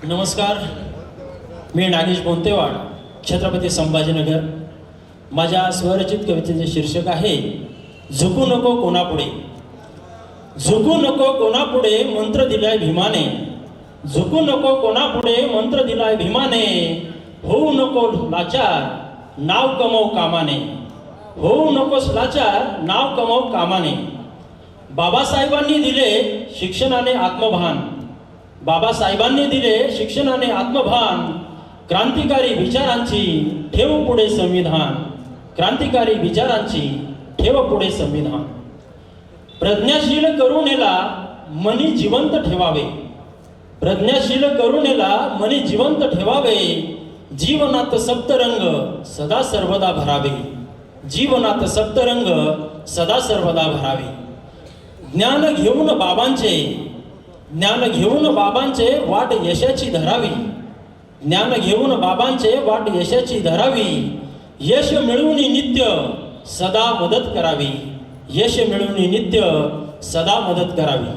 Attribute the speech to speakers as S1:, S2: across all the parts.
S1: नमस्कार, मी नागेश बोंतेवाड, छत्रपती संभाजीनगर. माझ्या स्वरचित कवितेचे शीर्षक आहे झुकू नको कोणापुढे. झुकू नको कोणापुढे मंत्र दिलाय भीमाने. झुकू नको कोणापुढे मंत्र दिलाय भीमाने. होऊ नको लाचार, नाव कमव कामाने. होऊ नकोस लाचार, नाव कमव कामाने. बाबासाहेबांनी दिले शिक्षणाने आत्मभान. बाबासाहेबांनी दिले शिक्षणाने आत्मभान. क्रांतिकारी विचारांची ठेव पुढे संविधान. क्रांतिकारी विचारांची ठेव पुढे संविधान. प्रज्ञाशील करुणेला मनी जिवंत ठेवावे. प्रज्ञाशील करुणेला मनी जिवंत ठेवावे. जीवनात सप्तरंग सदा सर्वदा भरावे. जीवनात सप्तरंग सदा सर्वदा भरावे. ज्ञान घेऊन बाबांचे वाट यशाची धरावी. ज्ञान घेऊन बाबांचे वाट यशाची धरावी. यश मिळवून नित्य सदा मदत करावी. यश मिळवून नित्य सदा मदत करावी.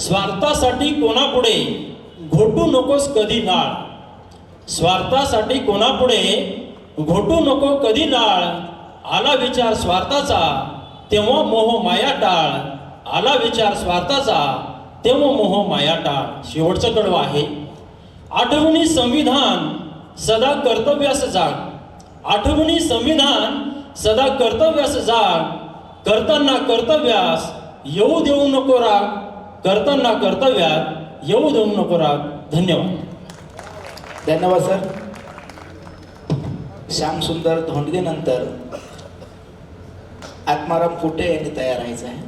S1: स्वार्थासाठी कोणापुढे घोटू नकोस कधी नाळ. स्वार्थासाठी कोणापुढे घोटू नको कधी नाळ. आला विचार स्वार्थाचा तेव्हा मोह माया टाळ. आला विचार स्वार्थाचा तेव्हा मोह माया टाळ. शेवटचं कडवं आहे. आठवणी संविधान सदा कर्तव्यास जाग. आठवणी संविधान सदा कर्तव्यास जाग. करताना कर्तव्यास येऊ देऊ नको राग. करताना कर्तव्यात येऊ देऊ नको राग. धन्यवाद.
S2: धन्यवाद सर. श्याम सुंदर धोंडगे नंतर आत्माराम कुटे यांनी तयार व्हायचं आहे.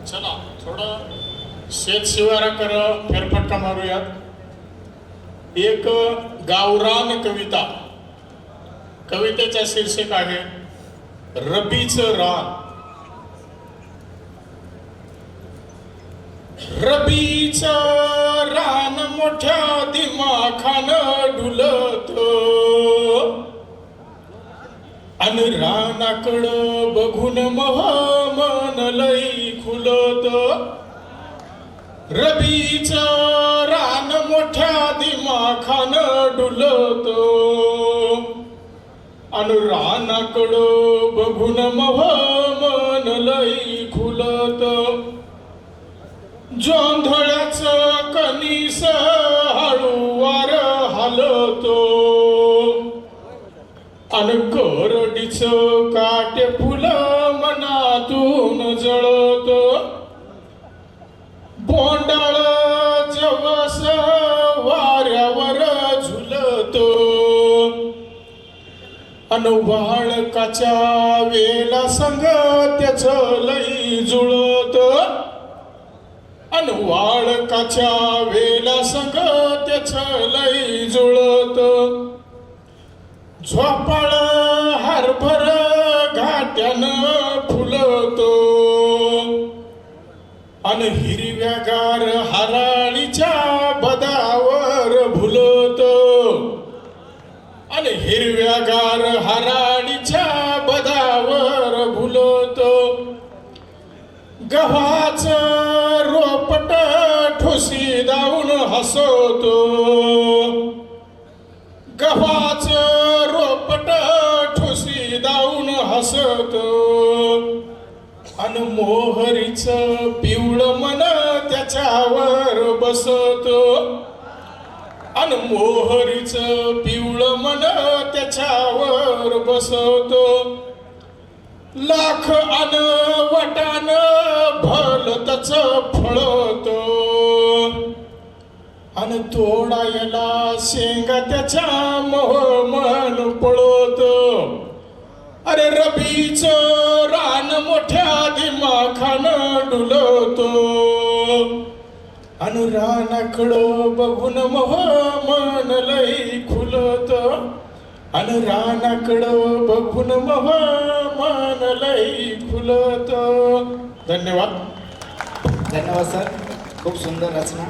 S3: चला थोडं शेत शिवारा कर फेरफटका मारूयात. एक गावरान कविता. कवितेचा शीर्षक आहे रबीचं रान. रबीचं रान मोठ्या दिमाखानं डुलत. अन रानाकडं बघून मन लई खुलत. रबीचं रान मोठ्या दिमाखानं डुलत. अन रानाकडं बघून मन लई खुलत. जोंधळ्याचं कणीस हळूवार हालतो. अन करडीचं काटे फुलं मनातून जळत. बोंडाळ जवस वाऱ्यावर झुलत. अन वाळकाच्या वेला संग त्याचं लई जुळत. अन वाळकाच्या वेला संग त्याचं लई जुळत. झोपाळ हरभर घाट्यानं फुलतो. अन हिरव्यागार हराळीच्या बदावर भुलत. अन हिरव्यागार हराळीच्या बदावर भुलत. गव्हाचं रोपट ठुसी दावून हसतो. गव्हाचं रोपट ठुसी दावून हसतो. अन मोहरीचं पिवळं मन त्याच्यावर बसतो. अन मोहरीचं पिवळं मन त्याच्यावर बसतो. लाख अन वटान भलतच फळतो. अन तोडायला शेंगा त्याच्या मन पळतो. अरे रबीचं रान मोठ्या दिमाखानं डुलतो. अन रानाकडं बघून मन लई खुलत. आणि रानाकडं बघून मन लई फुलत. धन्यवाद.
S2: धन्यवाद सर, खूप सुंदर रचना.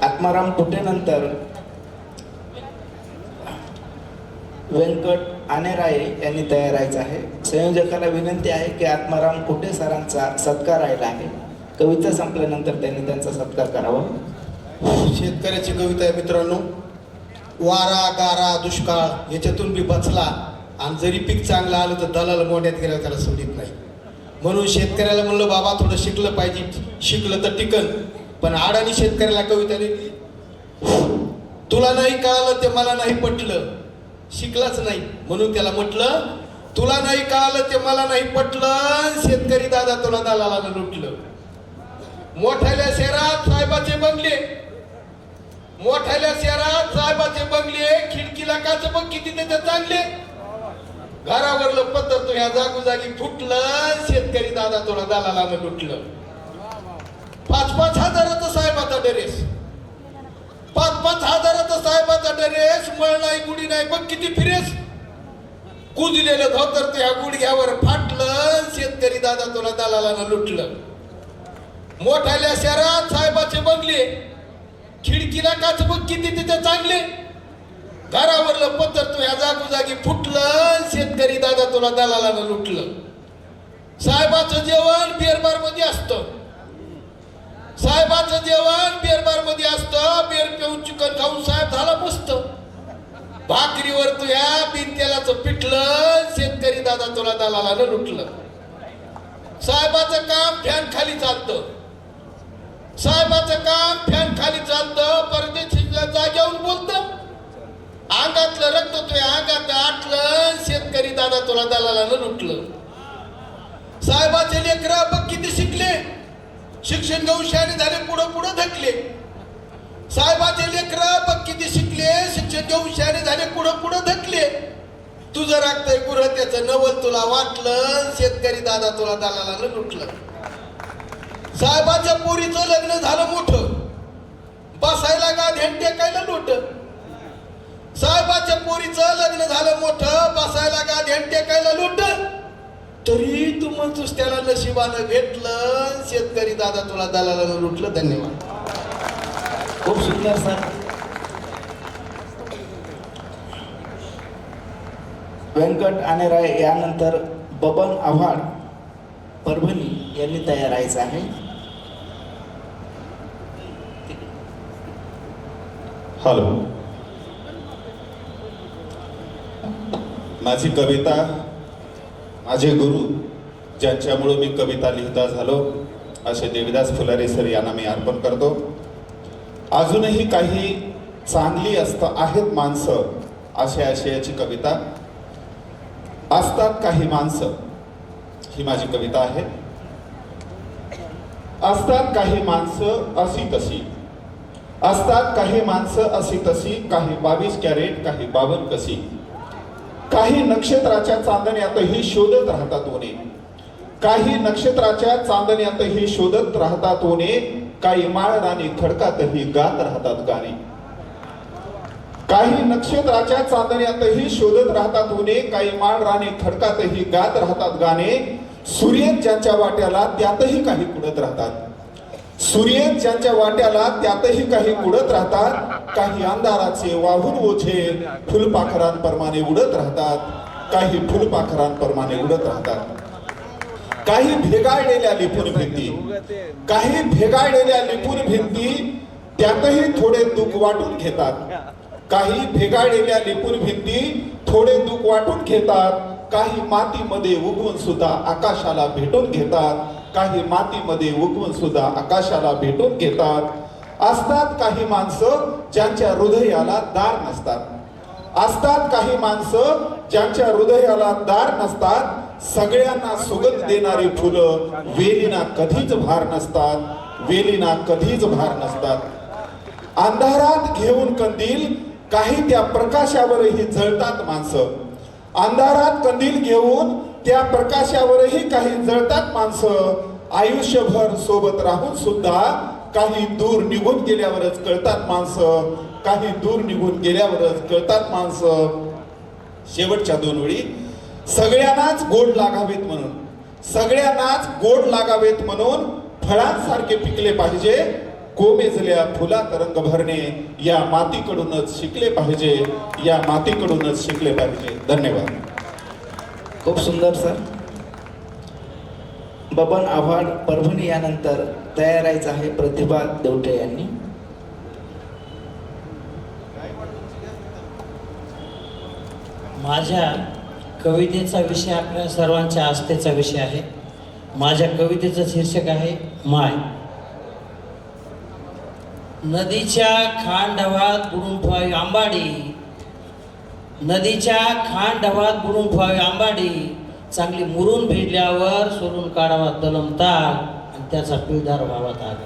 S2: आत्माराम कुटेनंतर व्यंकट आनेराये यांनी तयार राहायचं आहे. संयोजकाला विनंती आहे की आत्माराम कुटे सरांचा सत्कार राहिला आहे. कविता संपल्यानंतर त्यांनी त्यांचा सत्कार करावा.
S4: शेतकऱ्याची कविता आहे मित्रांनो. वारा गारा दुष्काळ याच्यातून बी बचला आणि जरी पीक चांगलं आलं तर दलाल मोड्यात गेल्यावर त्याला सोडित नाही. म्हणून शेतकऱ्याला म्हणलं बाबा थोडं शिकलं पाहिजे, शिकलं तर टिकन. पण अडाणी शेतकऱ्याला कविता लिहिली, तुला नाही कळालं ते मला नाही पटलं, शिकलाच नाही म्हणून त्याला म्हटलं तुला नाही कळालं ते मला नाही पटलं, शेतकरी दादा तुला दलालानं लुटलं. मोठ्याल्या शहरात साहेबाचे बंगले, मोठ्याल्या शहरात साहेबाचे बंगले, खिडकीला काच बघ किती त्याचे चांगले, घरावरलं पत्र तो ह्या जागोजागी फुटलं, शेतकरी दादा तुला दलालानं लुटलं. 5-5 हजाराचा साहेबाचा ड्रेस, 5-5 हजाराचा साहेबाचा ड्रेस, मळ नाही गुढी नाही बघ किती फिरेस, कुजलेलं धोतर तो ह्या गुडघ्यावर फाटलं, शेतकरी दादा तुला दलालानं लुटलं. मोठ्याल्या शहरात साहेबाचे बंगले, खिडकीला काच बघ किती तिथे चांगले, घरावरलं पत्र तू ह्या जागोजागी फुटलं, शेतकरी दादा तुला दलालानं लुटलं. साहेबाचं जेवण बेरबार मध्ये असतं, साहेबाचं जेवण बेरबार मध्ये असतं, बेर पिऊन चिकन खाऊन साहेब झाला मस्त. भाकरीवर तू ह्या बिनतेलाचं पिठलं, शेतकरी दादा तुला दलालानं लुटलं. साहेबाचं काम फॅन खाली चालतं, साहेबाचं काम फॅन खाली चालतं, परदेशीला जाग्यावर बोलतं, अंगातलं रक्त तुझ्या अंगात आटलं, शेतकरी दादा तुला दलालानं लुटलं. साहेबाचे लेकरं बघ किती शिकले, शिक्षण घेऊन शाळे झाले, पुढं पुढं धकले. साहेबाचे लेकरं बघ किती शिकले, शिक्षण घेऊन शाळे झाले, पुढं पुढं धकले. तुझं राखतंय गुरं त्याचं नवल तुला वाटलं, शेतकरी दादा तुला दलालानं लुटलं. साहेबाच्या पोरीचं लग्न झालं मोठं, बसायला गाद्यान टेकायला लोट. साहेबाच्या पोरीचं लग्न झालं मोठं, बसायला गाद्यान टेकायला लोट. तरी तू म्हणतोस त्याला नशिबानं भेटलं, शेतकरी दादा तुला दलालानं लुटलं. धन्यवाद.
S2: खूप सुंदर सर. व्यंकट आनेराय यानंतर बबन आव्हाड परभणी यांनी तयार राहायचं आहे.
S5: हॅलो, माझी कविता माझे गुरु ज्यांच्यामुळे मी कविता लिहिता झालो असे देविदास फुलारे सर यांना मी अर्पण करतो. अजूनही काही चांगली आहेत माणसं अशा आशयाची कविता. असतात काही माणसं ही माझी कविता आहे. असतात काही माणसं अशी तशी, असतात काही माणसं अशी तशी, काही 22 कॅरेट काही 52 कशी, काही नक्षत्राच्या चांदण्यातही शोधत राहतात ओने, काही नक्षत्राच्या चांदण्यातही शोधत राहतात ओने, काही माळराणी खडकातही गात राहतात गाणे, काही नक्षत्राच्या चांदण्यातही शोधत राहतात ओने, काही माळराणी खडकातही गात राहतात गाणे. सूर्य ज्यांच्या वाट्याला त्यातही काही कुडत राहतात, सूर्य ज्यांच्या वाट्याला त्यातही काही कुडत राहतात, काही अंधाराचे वाहून ओझे फुलपाखरांप्रमाणे उडत राहतात, काही फुलपाखरांप्रमाणे उडत राहतात. काही भेगाळलेल्या लिपून भिंती, काही भेगाळलेल्या लिपून भिंती त्यातही थोडे दुःख वाटून घेतात, काही भेगाळलेल्या लिपून भिंती थोडे दुःख वाटून घेतात, काही मातीमध्ये उगवून सुद्धा आकाशाला भेटून घेतात, काही मातीमध्ये उगवून सुद्धा आकाशाला भेटून घेतात. असतात काही माणसं ज्यांच्या हृदयाला दार नसतात, असतात काही माणसं ज्यांच्या हृदयाला दार नसतात, सगळ्यांना सुगंध देणारी फुलं वेलीना कधीच भार नसतात, वेलीना कधीच भार नसतात. अंधारात घेऊन कंदील काही त्या प्रकाशावरही जळतात माणसं, अंधारात कंदील घेऊन त्या प्रकाशावरही काही जळतात माणसं. आयुष्यभर सोबत राहून सुद्धा काही दूर निघून गेल्यावरच कळतात माणसं, काही दूर निघून गेल्यावरच कळतात माणसं. शेवटच्या 2 ओळी, सगळ्यांनाच गोड लागावेत म्हणून, सगळ्यांनाच गोड लागावेत म्हणून फळांसारखे पिकले पाहिजे. कोमेजल्या फुलात रंग भरणे या मातीकडूनच शिकले पाहिजे, या मातीकडूनच शिकले पाहिजे. धन्यवाद.
S2: खूप सुंदर सर. बबन आव्हाड परभणी यानंतर तयारायचं आहे प्रतिभा देवटे यांनी.
S1: माझ्या कवितेचा विषय आपल्या सर्वांच्या आस्थेचा विषय आहे. माझ्या कवितेचं शीर्षक आहे माय. नदीच्या खांडवात बुडून ठेवावी आंबाडी, नदीच्या खांडवात बुडून ठेवावी आंबाडी, चांगली मुरून भिडल्यावर सोलून काढावा तलम ताग आणि त्याचा पिळदार व्हावा ताग.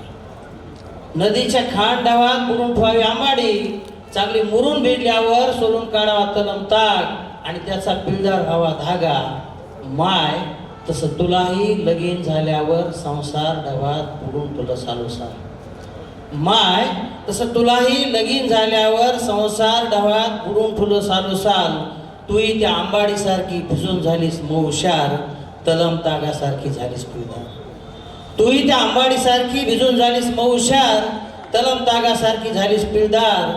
S1: नदीच्या खांडवात बुडून ठेवावी आंबाडी, चांगली मुरून भिडल्यावर सोलून काढावा तलम ताग आणि त्याचा पिळदार व्हावा धागा. माय तसं तुलाही लगीन झाल्यावर संसार डवात बुडून तुला सालोसार. माय तसं तुलाही लगीन झाल्यावर संसार डवात बुडून ठुलं सालोसाल. तूही त्या आंबाडीसारखी भिजून झालीस मऊशार, तलम तागासारखी झालीस पिळदार. तूही त्या आंबाडीसारखी भिजून झालीस मऊशार, तलम तागासारखी झालीस पिळदार.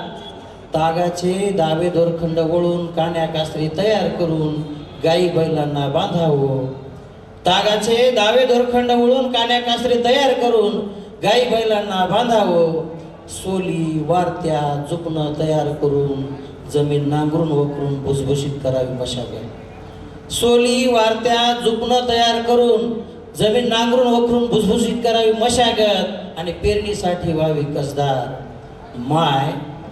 S1: तागाचे दावे दोरखंड वळून कान्या कासरी तयार करून गाई बैलांना बांधावं. तागाचे दावे दोरखंड वळून कान्या कासरी तयार करून गाई बैलांना बांधावं. सोली वारत्या जुपणं तयार करून जमीन नांगरून वखरून भुसभुशीत करावी मशागत. सोली वारत्या जुपणं तयार करून जमीन नांगरून वखरून भुसभुशीत करावी मशागत आणि पेरणीसाठी व्हावी कसदार. माय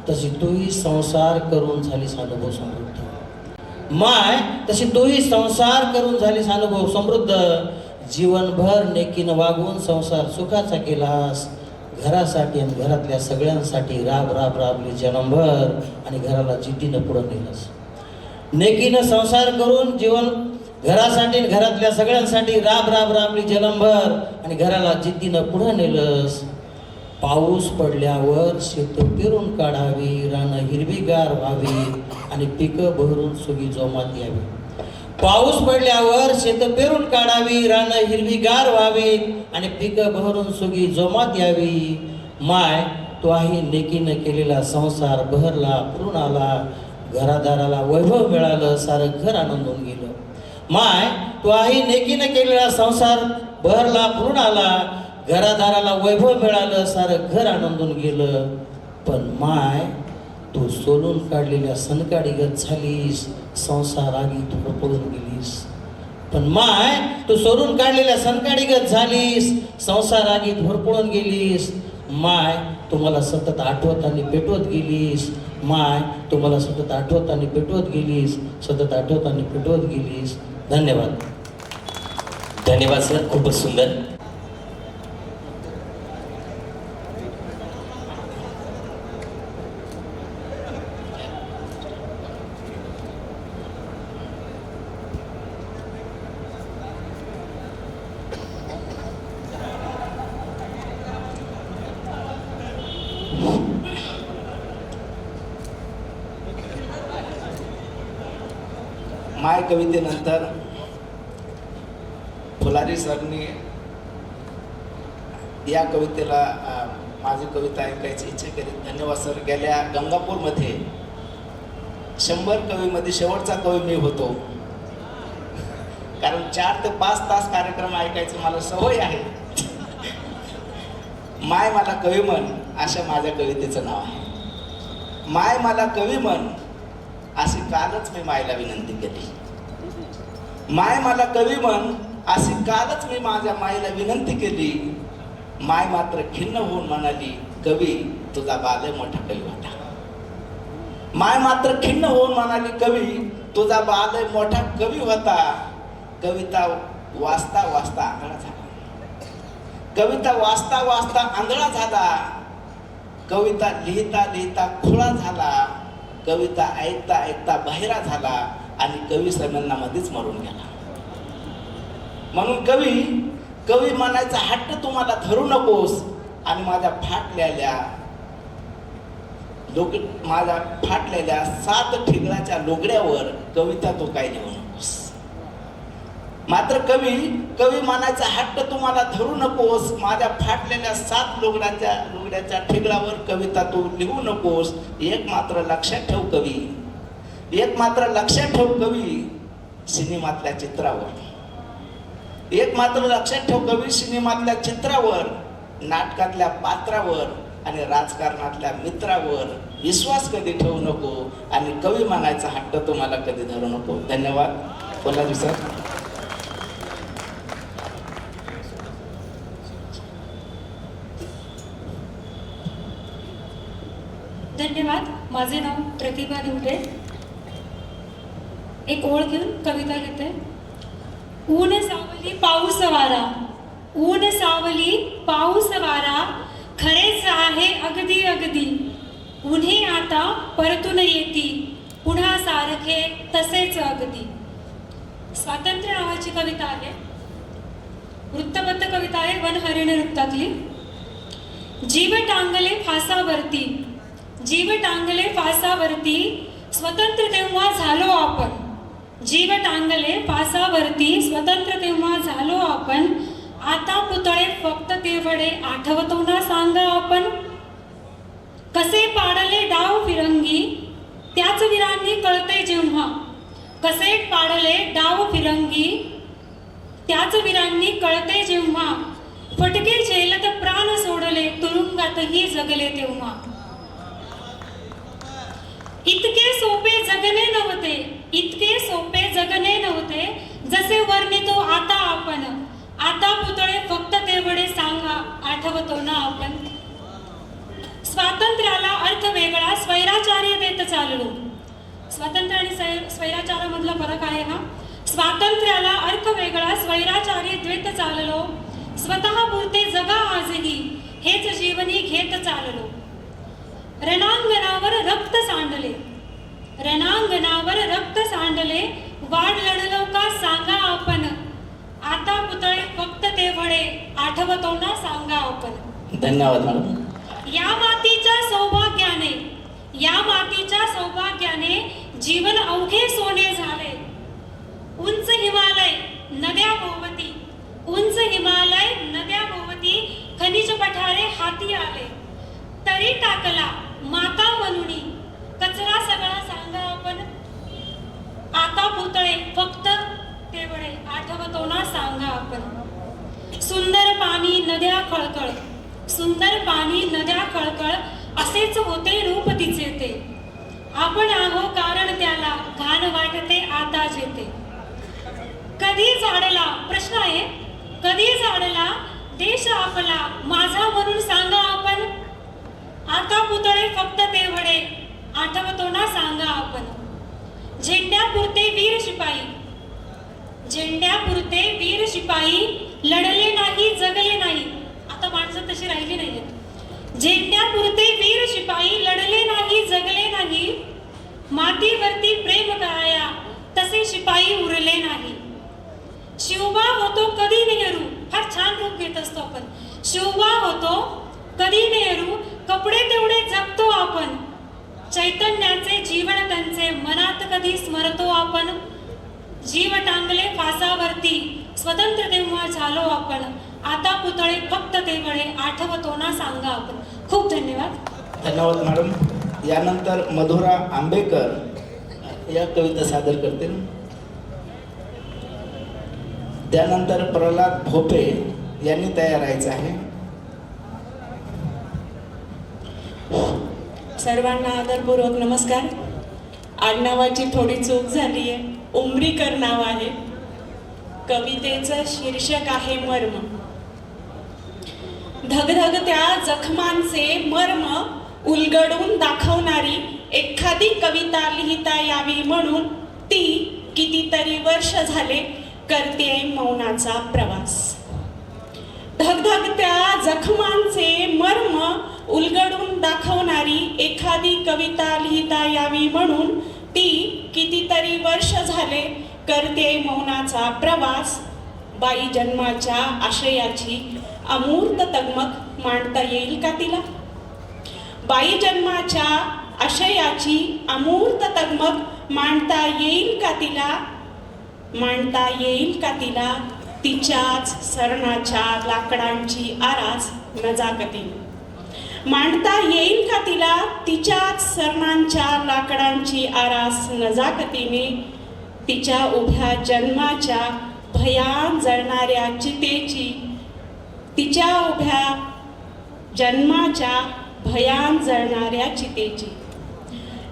S1: तशी तूही संसार करून झालीस अनुभव समृद्ध. माय तशी तूही संसार करून झालीस अनुभव समृद्ध. जीवनभर नेकीनं वागून संसार सुखाचा केलास. घरासाठी आणि घरातल्या सगळ्यांसाठी राब राब राबली जन्मभर आणि घराला जिद्दीनं पुढं नेलंस. नेकीनं संसार करून जीवन घरासाठी आणि घरातल्या सगळ्यांसाठी राब राब राबली जन्मभर आणि घराला जिद्दीनं पुढं नेलंस. पाऊस पडल्यावर शेत पेरून काढावी, रानं हिरवीगार व्हावी आणि पिकं बहरून सुगी जोमात यावी. पाऊस पडल्यावर शेत पेरून काढावी, रानं हिरवीगार व्हावी आणि पिकं बहरून सुगी जोमात यावी. माय तो आहे नेकीनं केलेला संसार बहरला पुरून आला. घरादाराला वैभव मिळालं, सारं घर आनंदून गेलं. माय तो आहे नेकीनं केलेला संसार बहरला पुरून आला. घरादाराला वैभव मिळालं, सारं घर आनंदून गेलं. पण माय तू सोलून काढलेल्या सनकाडीगत झालीस, संसार आगीत होरपळून गेलीस. पण माय तू सोलून काढलेल्या सनकाडीगत झालीस, संसार आगीत होरपळून गेलीस. माय तुम्हाला सतत आठवत आणि पेटवत गेलीस. माय तुम्हाला सतत आठवत आणि पेटवत गेलीस, सतत आठवत आणि पेटवत गेलीस. धन्यवाद.
S6: धन्यवाद सर, खूपच सुंदर.
S2: माय कवितेनंतर फुलारी सरनी या कवितेला माझी कविता ऐकायची इच्छा केली. धन्यवाद सर. गेल्या गंगापूरमध्ये 100 कवीमध्ये शेवटचा कवी मी होतो, कारण 4 ते 5 तास कार्यक्रम ऐकायचं मला सवय आहे. माय मला कवी म्हण अशा माझ्या कवितेचं नाव आहे. माय मला कवी म्हण अशी कालच मी मायला विनंती केली. माय मला कवी म्हण अशी कालच मी माझ्या मायला विनंती केली. माय मात्र खिन्न होऊन म्हणाली, कवी तुझा बालय मोठा कवी होता. माय मात्र खिन्न होऊन म्हणाली, कवी तुझा बालय मोठा कवी होता. कविता वाचता वाचता आंधळा झाला. कविता वाचता वाचता आंधळा झाला. कविता लिहिता लिहिता खुळा झाला. कविता ऐकता ऐकता बहिरा झाला आणि कवी समेलनामध्येच मरून गेला. म्हणून कवी म्हणायचा हट्ट तुम्हाला धरू नकोस आणि माझ्या फाटलेल्या माझ्या फाटलेल्या 7 ठिगळाच्या लुगड्यावर कविता तू काय लिहू नकोस. मात्र कवी मानायचा हट्ट तुम्हाला धरू नकोस. माझ्या फाटलेल्या 7 लुगड्याच्या ठिगळावर कविता तू लिहू नकोस. एक मात्र लक्षात ठेव कवी सिनेमातल्या चित्रावर, नाटकातल्या पात्रावर आणि राजकारणातल्या मित्रावर विश्वास कधी ठेवू नको आणि कवी मानायचा हट्ट तुम्हाला कधी धरू नको. धन्यवाद. कोल्हाजी सर.
S7: धन्यवाद. माझे नाव प्रतिभा निवडे. एक ओळ घेऊन कविता घेते. ऊन सावली पाऊस वारा, ऊन सावली पाऊस वारा, खरेच आहे अगदी अगदी. उन्हे आता परतून येती, पुन्हा सारखे तसेच अगदी. स्वातंत्र्य नावाची कविता आहे. वृत्तबद्ध कविता आहे, वनहरिण वृत्तातली. जीव टांगले फासावरती, जीव टांगले फासावरती, स्वतंत्र तेव्हा झालो आपण. जीव टांगले फासावरती, स्वतंत्र तेव्हा झालो आपण. आता पुतळे फक्त तेवढे आठवतो ना सांगा आपण. कसे पाडले डाव फिरंगी, त्याच वीरांनी कळते जेव्हा. कसे पाडले डाव फिरंगी, त्याच वीरांनी कळते जेव्हा. फटके झेलत प्राण सोडले, तुरुंगातही जगले तेव्हा. इतके सोपे जगणे नव्हते, इतके सोपे जगणे नव्हते, जसे वर्णितो आता आपण. आता पुतळे फक्त तेवढे सांगा, आठवतो ना आपण. स्वातंत्र्याला अर्थ वेगळा, स्वैराचार्य देत चाललो. स्वातंत्र्य आणि स्वैराचार्यामधला फरक आहे हा. स्वातंत्र्याला अर्थ वेगळा, स्वैराचार्य द्वेत चाललो. स्वतः पुरते जगा आजही, हेच जीवनी घेत चाललो. रणांगणावर रक्त सांडले, रणांगणावर रक्त सांडले, वाढ लढलो का सांगा आपण. आता पुतळे फक्त तेवढे आठवतो ना सांगा आपण.
S2: धन्यवाद मॅडम.
S7: या मातीच्या सौभाग्याने, या मातीच्या सौभाग्याने जीवन अवघे सोने झाले. उंच हिमालय नद्या भोवती, उंच हिमालय नद्या भोवती, खनिज पठारे हाती आले. तरी टाकला माता म्हणून कचरा सगळा सांगा आपण. आता पुतळे फक्त तेवढे आठवतो ना सांगा आपण. सुंदर पाणी नद्या खळखळ, सुंदर पाणी नद्या खळखळ, असेच होते रूप तिचे ते. आपण आहो कारण त्याला, घाण वाटते आता जेते. कधी झाडला, प्रश्न आहे, कधी झाडला देश आपला माझा म्हणून सांगा आपण. आता पुतळे फक्त तेवढे आठवतो ना सांगा आपण. झेंड्यापुरते वीर शिपाई, झेंड्यापुरते वीर शिपाई, लढले नाही जगले नाही. आता माणसं तशी राहिली नाहीये. झेंड्यापुरते वीर शिपाई, लढले नाही जगले नाही. मातीवरती प्रेम कराया, तसे शिपाई उरले नाही. शिवबा होतो कधी नेहरू, फार छान रूप घेत असतो आपण. शिवबा होतो कधी नेहरू, कपडे तेवढे जगतो आपण. चैतन्याचे जीवन त्यांचे मनात कधी स्मरतो आपण. जीव टांगले फासावरती, स्वतंत्र तेव्हा झालो आपण. आता पुतळे फक्त तेवढे आठवतो ना सांगा आपण. खूप धन्यवाद.
S2: धन्यवाद मॅडम. यानंतर मधुरा आंबेकर या कविता सादर करतील. त्यानंतर प्रल्हाद भोपे यांनी तयार राहायचं आहे.
S8: सर्वांना आदरपूर्वक नमस्कार. आडनावाची थोडी चूक झाली आहे, उमरीकर नाव आहे. कवितेचं शीर्षक आहे मर्म. धगधगत्या जखमांचे मर्म उलगडून दाखवणारी एखादी कविता लिहिता यावी म्हणून ती कितीतरी वर्ष झाले करते मौनाचा प्रवास. धगधगत्या जखमांचे मर्म उलगडून दाखवणारी एखादी कविता लिहिता यावी म्हणून ती कितीतरी वर्ष झाले करते मौनाचा प्रवास. बाई जन्माच्या आशयाची अमूर्त तगमग मांडता येईल का तिला? बाई जन्माच्या आशयाची अमूर्त तगमग मांडता येईल का तिला? मांडता येईल का तिला? तिच्याच सरणाच्या लाकडांची आरास नजाकतीने. मांडता येईल का तिला? तिच्याच सरणांच्या लाकडांची आरास नजाकतीने. तिच्या उभ्या जन्माच्या भयान जळणाऱ्या चितेची, तिच्या उभ्या जन्माच्या भयान जळणाऱ्या चितेची.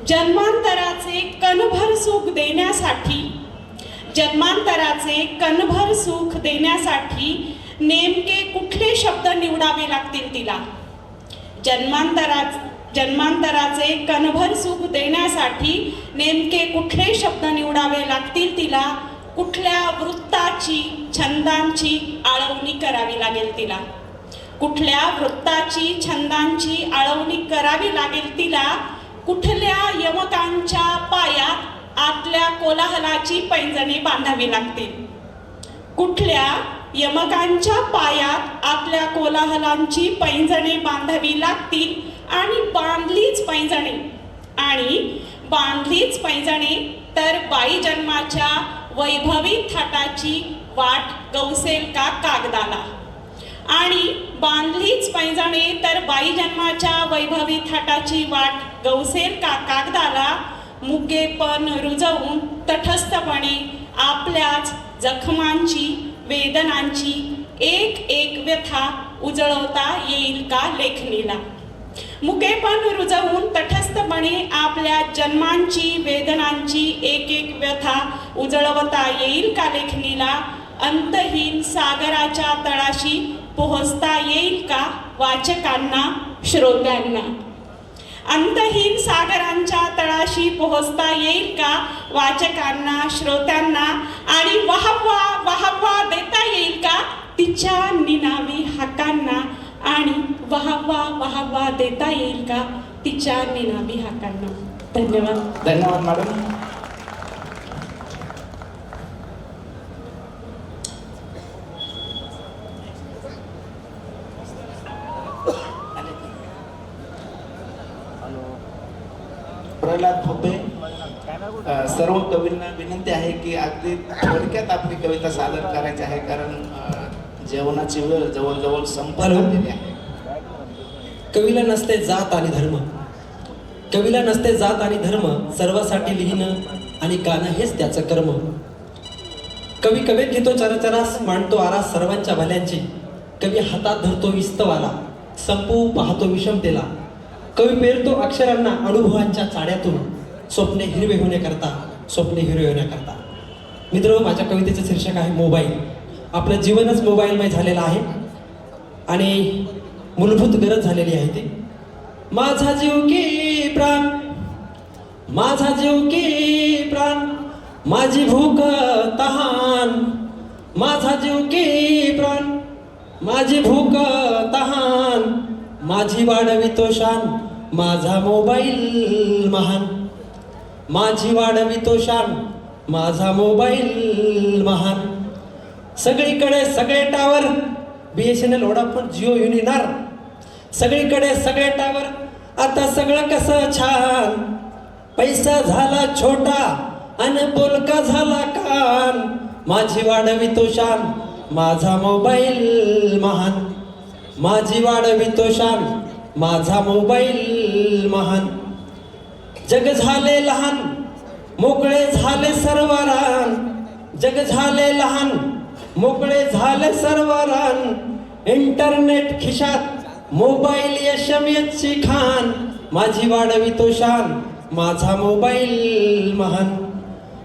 S8: जन्मांतराचे कणभर सुख देण्यासाठी, जन्मांतराचे कणभर सुख देण्यासाठी नेमके कुठले शब्द निवडावे लागतील तिला? जन्मांतराचे कणभर सुख देण्यासाठी नेमके कुठले शब्द निवडावे लागतील तिला? कुठल्या वृत्ताची, छंदांची आळवणी करावी लागेल तिला? कुठल्या वृत्ताची, छंदांची आळवणी करावी लागेल तिला? कुठल्या यमकांच्या पायात आतल्या कोलाहलाची पैंजणे बांधावी लागतील? कुठल्या यमकांच्या पायात आतल्या कोलाहलांची पैंजणे बांधावी लागतील? आणि बांधलीच पैंजणे तर बाई जन्माच्या वैभवी थाटाची वाट गवसेल का कागदाला? आणि बांधलीच पैंजणे तर बाई जन्माच्या वैभवी थाटाची वाट गवसेल का कागदाला? मुकेपण रुजवून तटस्थपणे आपल्याच जखमांची, वेदनांची एक एक व्यथा उजळवता येईल का लेखणीला? मुकेपण रुजवून तटस्थपणे आपल्या जन्मांची, वेदनांची एक एक व्यथा उजळवता येईल का लेखणीला? अंतहीन सागराच्या तळाशी पोहोचता येईल का वाचकांना, श्रोत्यांना? अंतहीन सागरांच्या तळाशी पोहोचता येईल का वाचकांना, श्रोत्यांना? आणि वाहवा देता येईल का तिच्या निनावी हाकांना? आणि वाहवा देता येईल का तिच्या निनावी हाकांना? धन्यवाद.
S2: धन्यवाद मॅडम. प्रल्हाद भोपे, सर्व कवींना विनंती आहे की अगदी थोडक्यात आपली कविता सादर करायची आहे, कारण जेवणाची वेळ जवळजवळ संपत आलेली आहे.
S1: कवीला नसते जात आणि धर्म, कवीला नसते जात आणि धर्म, सर्वासाठी लिहिणं आणि गाणं हेच त्याचं कर्म. कवी कवेत घेतो चरचरास, मांडतो आरास सर्वांच्या भल्यांची. कवी हातात धरतो विस्तवाला, संपवू पाहतो विषमतेला. कवी पेरतो अक्षरांना अनुभवांच्या चाड्यातून, स्वप्ने हिरवे होण्याकरता, स्वप्ने हिरवे होण्याकरता. मित्र, माझ्या कवितेचं शीर्षक आहे मोबाईल. आपलं जीवनच मोबाईलमय झालेलं आहे आणि मूलभूत गरज झालेली आहे ती. माझा जीव की प्राण, माझा जीव की प्राण, माझी भूक तहान. माझा जीव की प्राण, माझी भूक तहान. माझी वाढवितो शान, माझा मोबाईल महान. माझी वाढवितो शान, माझा मोबाईल महान. सगळीकडे सगळे tower, BSNL, Vodafone, Jio, Uninor. सगळीकडे सगळे टावर, आता सगळं कसं छान. पैसा झाला छोटा आणि बोलका झाला कान. माझी वाढवितो शान, माझा मोबाईल महान. माझी वाढवितो शान, माझा मोबाईल महान. जग झाले लहान, मोकळे झाले सर्व रान. जग झाले लहान, मोकळे झाले सर्व रान. इंटरनेट खिशात, मोबाईल यशमेची खान. माझी वाढवितो शान, माझा मोबाईल महान.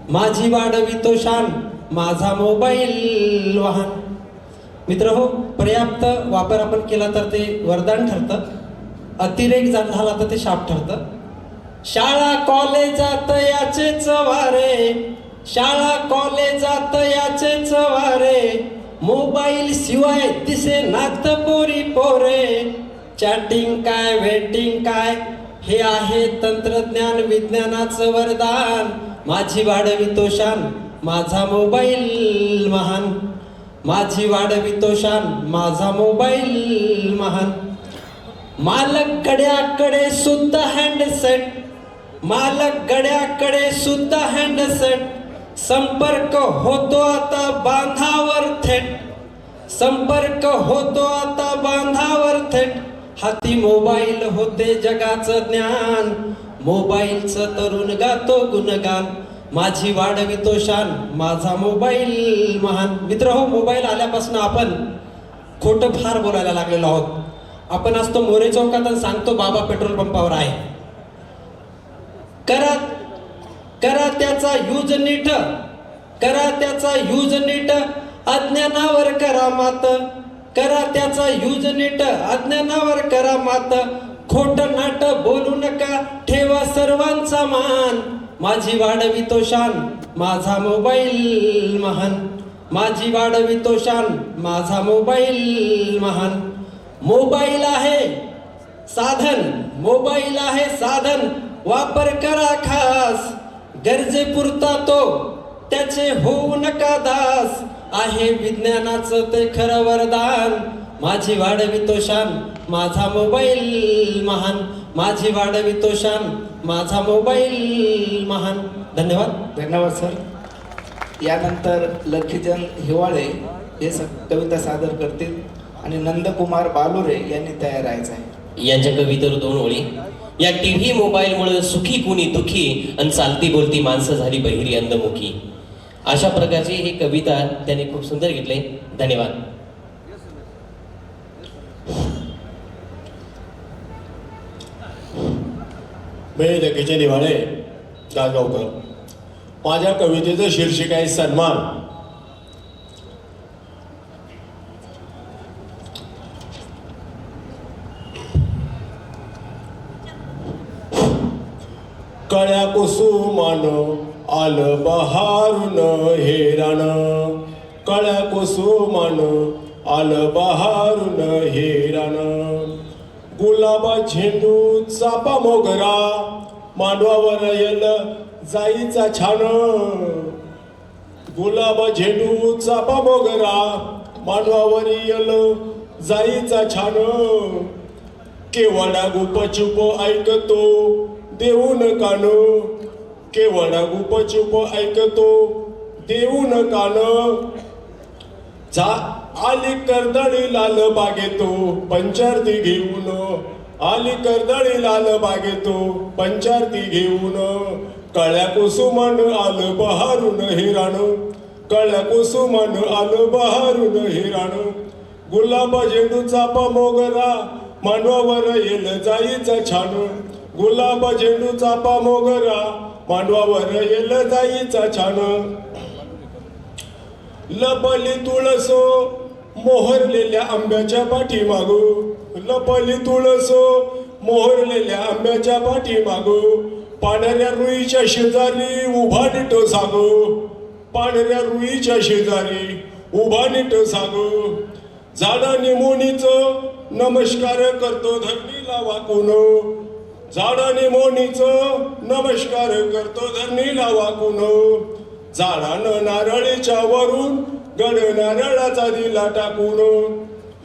S1: माझी वाढवितो शान, माझा मोबाईल महान. मित्र हो, पर्याप्त वापर आपण केला तर ते वरदान ठरतं, अतिरेक झाला तर ते शाप ठरतं. शाळा कॉलेजात याचेच वारे, शाळा कॉलेजात याचेच वारे. मोबाईल शिवाय दिसे नात पोरी पोरे. चॅटिंग काय, वेटिंग काय, हे आहे तंत्रज्ञान विज्ञानाचं वरदान. माझी वाढवितो शान, माझा मोबाईल महान. माझी वाढवितो शान, माझा मोबाईल महान. मालक कड्याकडे सुद्धा हँडसेट, मालक गड्याकडे सुद्धा हँडसेट, संपर्क होतो आता बांधावर थेट, संपर्क होतो आता बांधावर थेट, हाती मोबाईल होते जगाचं ज्ञान, मोबाईलचं तरुण गातो गुणगान, माझी वाढवितो शान माझा मोबाईल महान. मित्र हो, मोबाईल आल्यापासून आपण खोटं फार बोलायला लागलेलो आहोत. आपण असतो मोरे चौकात आणि सांगतो बाबा पेट्रोल पंपावर आहे. करा त्याचा यूज नीट, करा त्याचा यूज नीट, अज्ञानावर करा मात, करा त्याचा यूज नीट, अज्ञानावर करा मात, खोट नाट बोलू नका ठेवा सर्वांचा मान, माझी वाढवितो शान माझा मोबाईल महान, माझी वाढवितो शान माझा मोबाईल महान. मोबाईल आहे साधन, मोबाईल आहे साधन, वापर करा खास, गरजेपुरता तो त्याचे होऊ नका दास, आहे विज्ञानाचं ते खरं वरदान, माझी वाढवितो शान माझा मोबाईल महान, माझी वाढवितो शान माझा मोबाईल महान. धन्यवाद.
S2: धन्यवाद सर. यानंतर लखीचंद हिवाळे हे कविता सादर करतील आणि नंदकुमार बालुरे यांनी तयार राहायचं आहे.
S6: यांच्या कवितेवर 2 ओळी. या टीव्ही मोबाईलमुळे सुखी कुणी दुखी, आणि चालती बोलती माणसं झाली बहिरी अंधमुखी. अशा प्रकारची ही कविता त्यांनी खूप सुंदर घेतली. धन्यवाद.
S3: मी लखीचंद हिवाळे गावकर. माझ्या कवितेचं शीर्षक आहे सन्मान. कळ्या कुसुमान आलं बहारून हे रान, कळ्या कुसुमान आलं बहारून हे रान, गुलाबा झेंडू चापा मोगरा मांडवावर येल जाईचा छान, गुलाब झेंडू चापा मोगरा मांडवावर येल जाईचा छान, केवडा गुप चुप ऐकतो देऊन कान, केवडा गुप चुप ऐकतो देऊन कान, आली कर्दळी लाल बागेतो पंचारती घेऊन, आली कर्दळी लाल बागेतो पंचारती घेऊन, कळ्या कुसुमान आलं बहारून हे रान, कळ्या कुसुमान आलं बहारून हे रान, गुलाब झेंडू चापा मोगरा मांडवावर येल जाईचा छान, गुलाब झेंडू चापा मोगरा मांडवावर येल जाईचा छान, लपली तुळसो मोहरलेल्या आंब्याच्या पाठीमागो, लपली तुळसो मोहरलेल्या आंब्याच्या पाठीमागो, पांढऱ्या रुईच्या शेजारी उभा नीट सागो, पांढऱ्या रुईच्या शेजारी उभा नीट सागो, झाडा निमोनीचं नमस्कार करतो धरणीला वाकून, झाडा निमोनीचं नमस्कार करतो धरणीला वाकून, झाडानं नारळीच्या वरून गड नारळाचा दिला टाकून,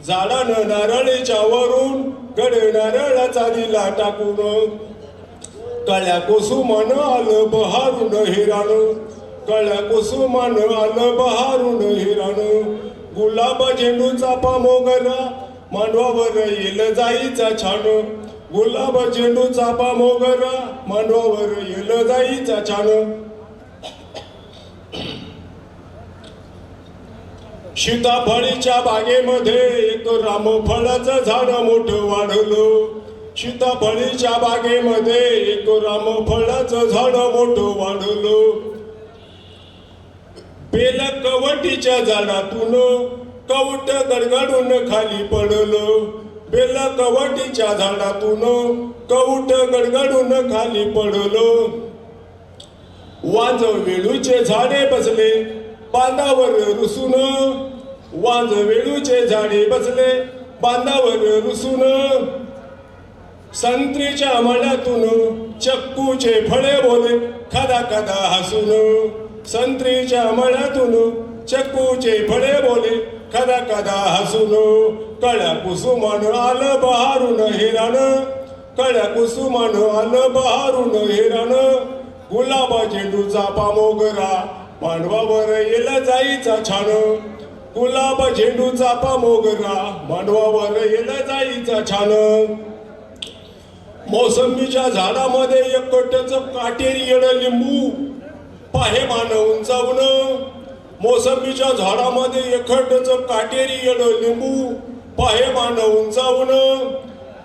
S3: झाडानं नारळीच्या वरून गड नारळाचा दिला टाकून, कळ्या कुसुमान आलं बहारून हे रान, कळ्या कुसुमान आलं बहारून हे रान, गुलाब झेंडू चापा मोगरा मांडवावर येल जाईचा छान, गुलाब झेंडू चापा मोगरा मांडवावर येल जाईचा छान, सीताफळीच्या बागेमध्ये एक रामफळाचं झाड मोठं वाढलं, सीताफळीच्या बागेमध्ये एक रामफळाचं झाड मोठं वाढलं, बेल कवटीच्या झाडातून कवट गडगडून खाली पडलं, बेल कवटीच्या झाडातून कवट गडगडून खाली पडलं, वांज वेळूचे झाडे बसले बांधावर रुसून, वांज वेळूचे झाडे बसले बांधावर रुसून, संत्रीच्या मळ्यातून चक्कूचे फळे बोले खदा खदा हसून, संत्रीच्या मळ्यातून चक्कूचे फळे बोले खदा खदा हसून, कळ्या कुसुमान आलं बहारून हे रान, कळ्या कुसुमान आलं बहारून हेरान गुलाबा झेंडूचा पामोगरा मांडवावर येल जाईचा छान गुलाब झेंडूचा पामोगरा मांडवावर येल जाईचा छान मोसंबीच्या झाडामध्ये एकटच काटेरी येड लिंबू पाहे मान उंचावून मोसंबीच्या झाडामध्ये एकटच काटेरी येड लिंबू पाहे मान उंचावून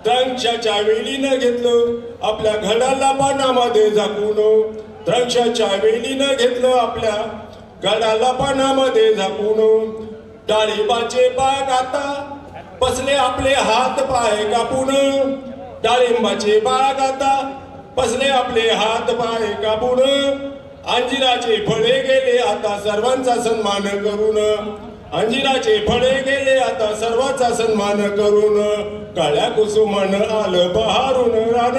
S3: द्राक्षाच्या वेलीनं घेतलं आपल्या घडाला पानामध्ये झाकून द्राक्षाच्या वेलीनं घेतलं आपल्या घडाला पानामध्ये झाकून डाळिंबाचे बाग आता बसले आपले हात पाय कापून डाळिंबाचे बाग आता बसले आपले हात पाय कापून अंजिराचे फळे गेले आता सर्वांचा सन्मान करून अंजिराचे फळे गेले आता सर्वांचा सन्मान करून काळ्या कुसुमान आलं बहारून रान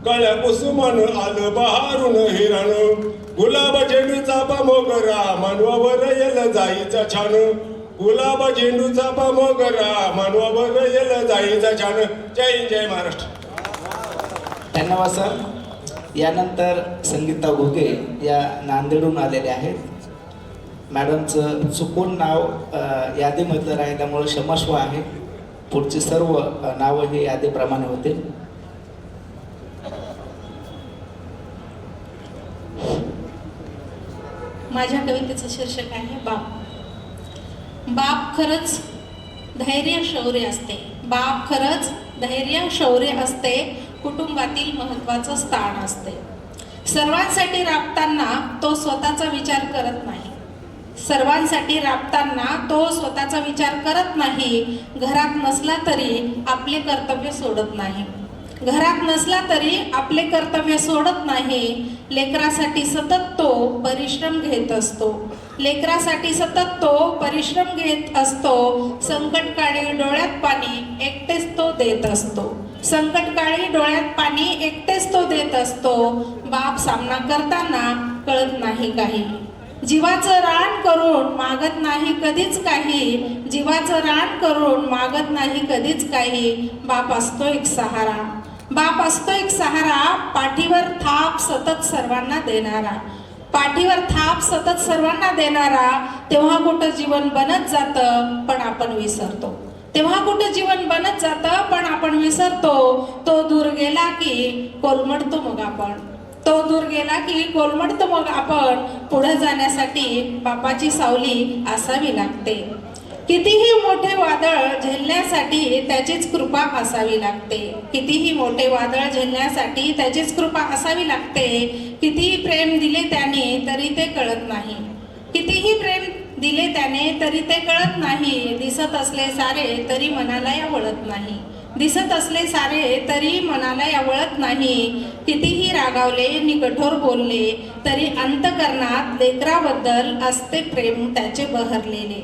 S3: काळ्या कुसुमान आलं बहारून हे रान गुलाब झेंडूचा पामोगरा मानवावर येल जाईचा छान गुलाब झेंडूचा पामोगरा मानवावर येल जाईचा छान जय हिंद जय महाराष्ट्र
S2: धन्यवाद सर. यानंतर संगीता घोगे या नांदेडहून आलेल्या आहेत. मॅडमचं चुकून नाव यादीमधलं राहिल्यामुळे क्षमस्व आहे. पुढची सर्व नावं हे यादीप्रमाणे होतील.
S9: माझ्या कवितेचं शीर्षक आहे बाप. बाप खरंच धैर्य शौर्य असते. बाप खरंच धैर्य शौर्य असते. कुटुंबातील महत्त्वाचं स्थान असते. सर्वांसाठी राबताना तो स्वतःचा विचार करत नाही. सर्वांसाठी राबताना तो स्वतःचा विचार करत नाही. घरात नसला तरी आपले कर्तव्य सोडत नाही. घरात नसला तरी आपले कर्तव्य सोडत नाही. लेकरासाठी सतत तो परिश्रम घेत असतो. लेकरासाठी सतत तो परिश्रम घेत असतो. संकटकाळी डोळ्यात पाणी एकटेच तो देत असतो. संकटकाळी डोळ्यात पाणी एकटेच तो देत असतो. बाप सामना करताना कळत नाही काही. जीवाचं रान करून मागत नाही कधीच काही. जीवाचं रान करून मागत नाही कधीच काही. बाप असतो एक सहारा. बाप असतो एक सहारा. पाठीवर थाप सतत सर्वांना देणारा. पाठीवर थाप सतत सर्वांना देणारा. तेव्हा कुठं जीवन बनत जातं पण आपण विसरतो. तेव्हा कुठं जीवन बनत जातं पण आपण विसरतो. तो दूर गेला की कोलमडतो मग आपण. तो दूर गेला की कोलमडतो मग आपण. पुढे जाण्यासाठी बापाची सावली असावी लागते. कितीही मोठे वादळ झेलण्यासाठी त्याचीच कृपा असावी लागते. कितीही मोठे वादळ झेलण्यासाठी त्याचीच कृपा असावी लागते. कितीही प्रेम दिले त्याने तरी ते कळत नाही. कितीही प्रेम दिले त्याने तरी ते कळत नाही. दिसत असले सारे तरी मनाला यावळत नाही. दिसत असले सारे तरी मनाला यावळत नाही. कितीही रागावले नि कठोर बोलले तरी अंतकरणात लेकराबद्दल असते प्रेम त्याचे बहरलेले.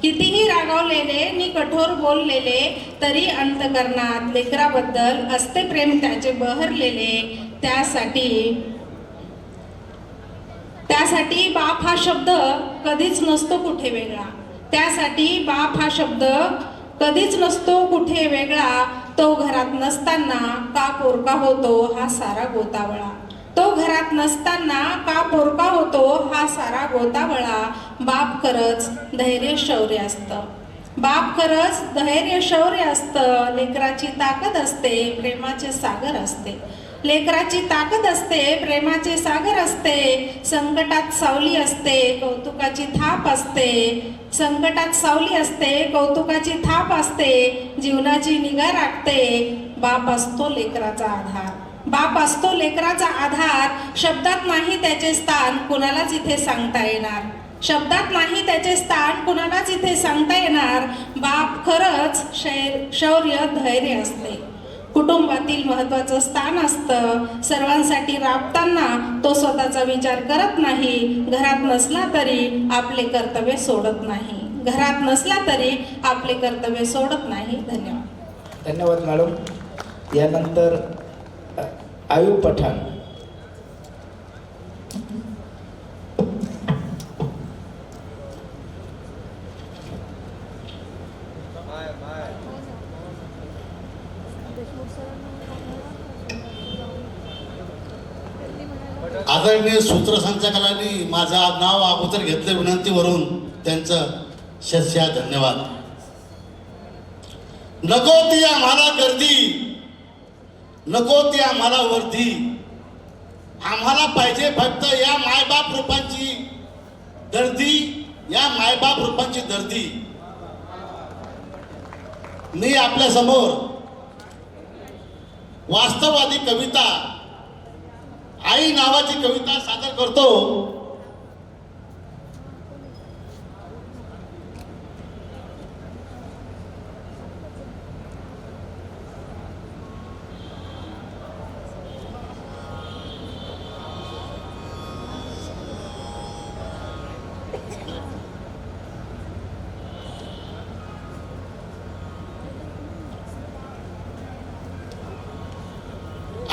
S9: कितीही रागावलेले नि कठोर बोललेले तरी अंतकरणात लेकराबद्दल असते प्रेम त्याचे बहरलेले. त्यासाठी बाप हा शब्द कधीच नसतो कुठे वेगळा. त्यासाठी बाप हा शब्द कधीच नसतो कुठे वेगळा. तो घरात नसताना का पोरका होतो हा सारा गोतावळा. तो घरात नसताना का पोरका होतो हा सारा गोतावळा. बाप खरंच धैर्य शौर्य असतं. बाप खरंच धैर्य शौर्य असतं. लेकराची ताकद असते प्रेमाचे सागर असते. लेकराची ताकद असते प्रेमाचे सागर असते. संकटात सावली असते कौतुकाची थाप असते. संकटात सावली असते कौतुकाची थाप असते. जीवनाची निगा राखते. बाप असतो लेकराचा आधार. बाप असतो लेकराचा आधार. शब्दात नाही त्याचे स्थान कुणालाच इथे सांगता येणार. शब्दात नाही त्याचे स्थान कुणालाच इथे सांगता येणार. बाप खरंच शौर्य धैर्य असते. कुटुंबातील महत्त्वाचं स्थान असतं. सर्वांसाठी राबताना तो स्वतःचा विचार करत नाही. घरात नसला तरी आपले कर्तव्य सोडत नाही. घरात नसला तरी आपले कर्तव्य सोडत नाही. धन्यवाद.
S2: धन्यवाद मॅडम. यानंतर आयुब पठाण.
S10: आदरणीय सूत्रसंचालकांनी माझं नाव अगोदर घेतलं विनंतीवरून त्यांचं शतशः धन्यवाद. नको ती आम्हाला गर्दी, नको ती आम्हाला वर्दी, आम्हाला पाहिजे फक्त या मायबाप रूपांची दर्दी, या मायबाप रूपांची दर्दी. मी आपल्या समोर वास्तववादी कविता आई नावाची कविता सादर करतो.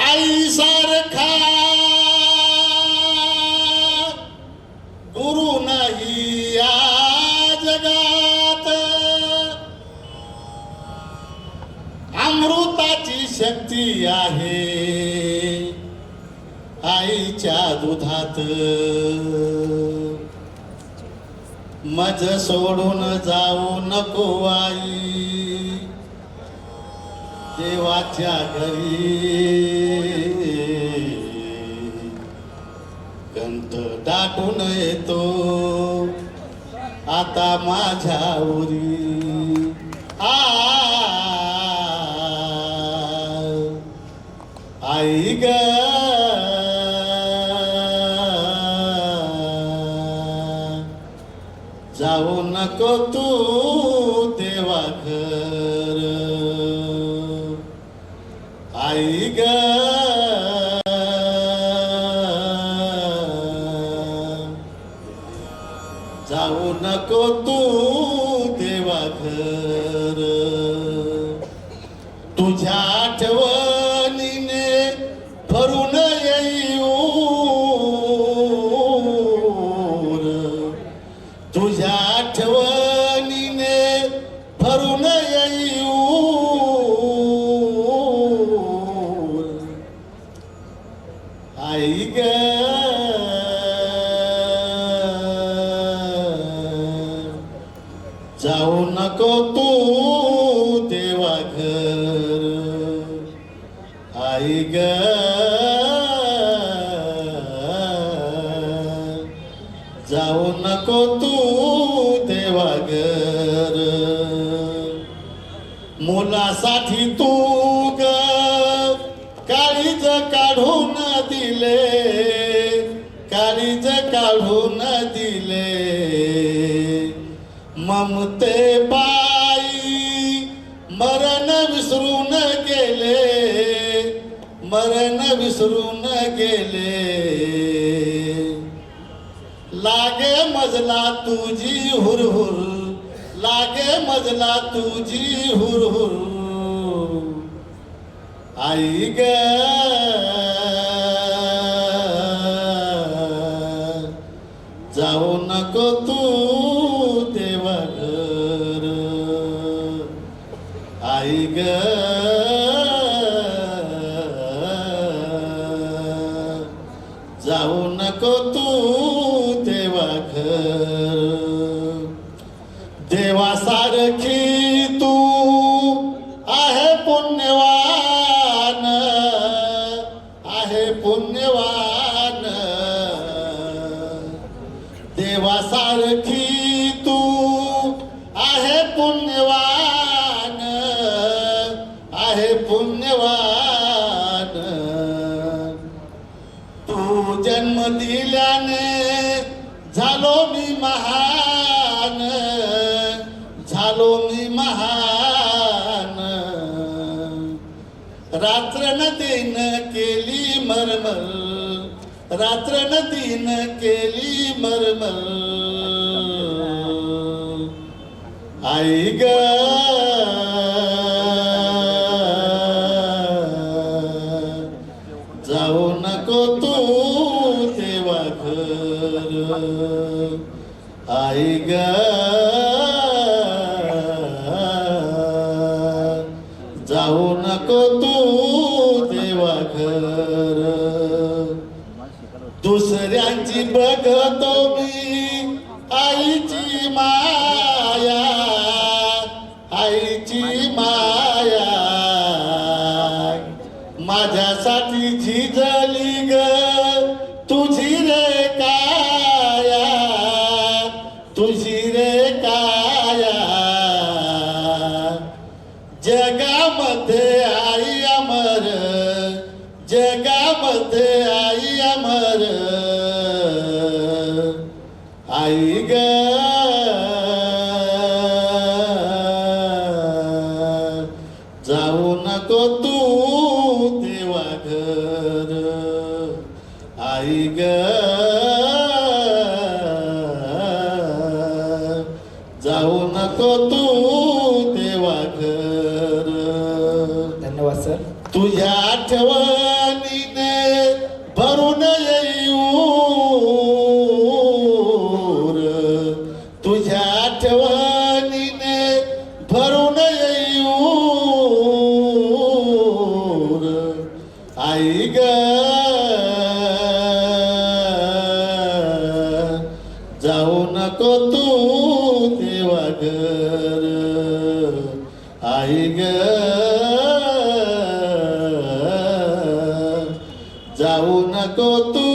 S10: आई सारखा गुरु नाही या जगात, अमृताची शक्ती आहे आईच्या दुधात. मज सोडून जाऊ नको आई देवाच्या घरी, गंध दाटून येतो आता माझ्या उरी. आई ग जाऊ नको तू देवा घर. आई ग जाऊ नको तू देवा घर. तुझ्या आठवणीने भरून येऊर, तुझ्या आठवणीने भरून येऊर. आई ग जाऊ नको तू देवा घर. आई ग जाऊ नको तू देवा घर. मुलासाठी तू ग काळीज काढून दिले, काळीज काढून दिले. ममते बाई मरण विसरून गेले, मरण विसरून गेले. लागे मजला तुझी हुरहुर, लागे मजला तुझी हुरहुर. आई ग जाऊ नको तू देवा घर. आई ग जाऊ नको तू देवा घर. देवासारखी तू आहे पुण्यवान, आहे पुण्यवान. देवासारखी तू आहे पुण्यवान, आहे पुण्यवान. तू जन्म दिल्याने झालो मी महान, झालो मी महान. रात्र न दिन केली मरमर, रात्र न दिन केली मरमर. आई ग जाऊ नको तू देवा घर. आई ग जाऊ नको तू देवा घर. दुसरी डोळ्यांची बघतो मी आईची माया, आईची माया माझ्यासाठी झिजली ग तुझी रे काया, तुझी रे काया. जगामध्ये आई अमर, जगामध्ये आई अमर, आई ग जाऊ नको तू देवा घर, आई ग जाऊ नको तू देवा घर.
S2: धन्यवाद सर.
S10: तुझ्या आठवणीने भरून येऊर, तुझ्या आठवणीने भरून येऊर, आई ग जाऊ नको तू देवा घर, आई ग जाऊ नको तू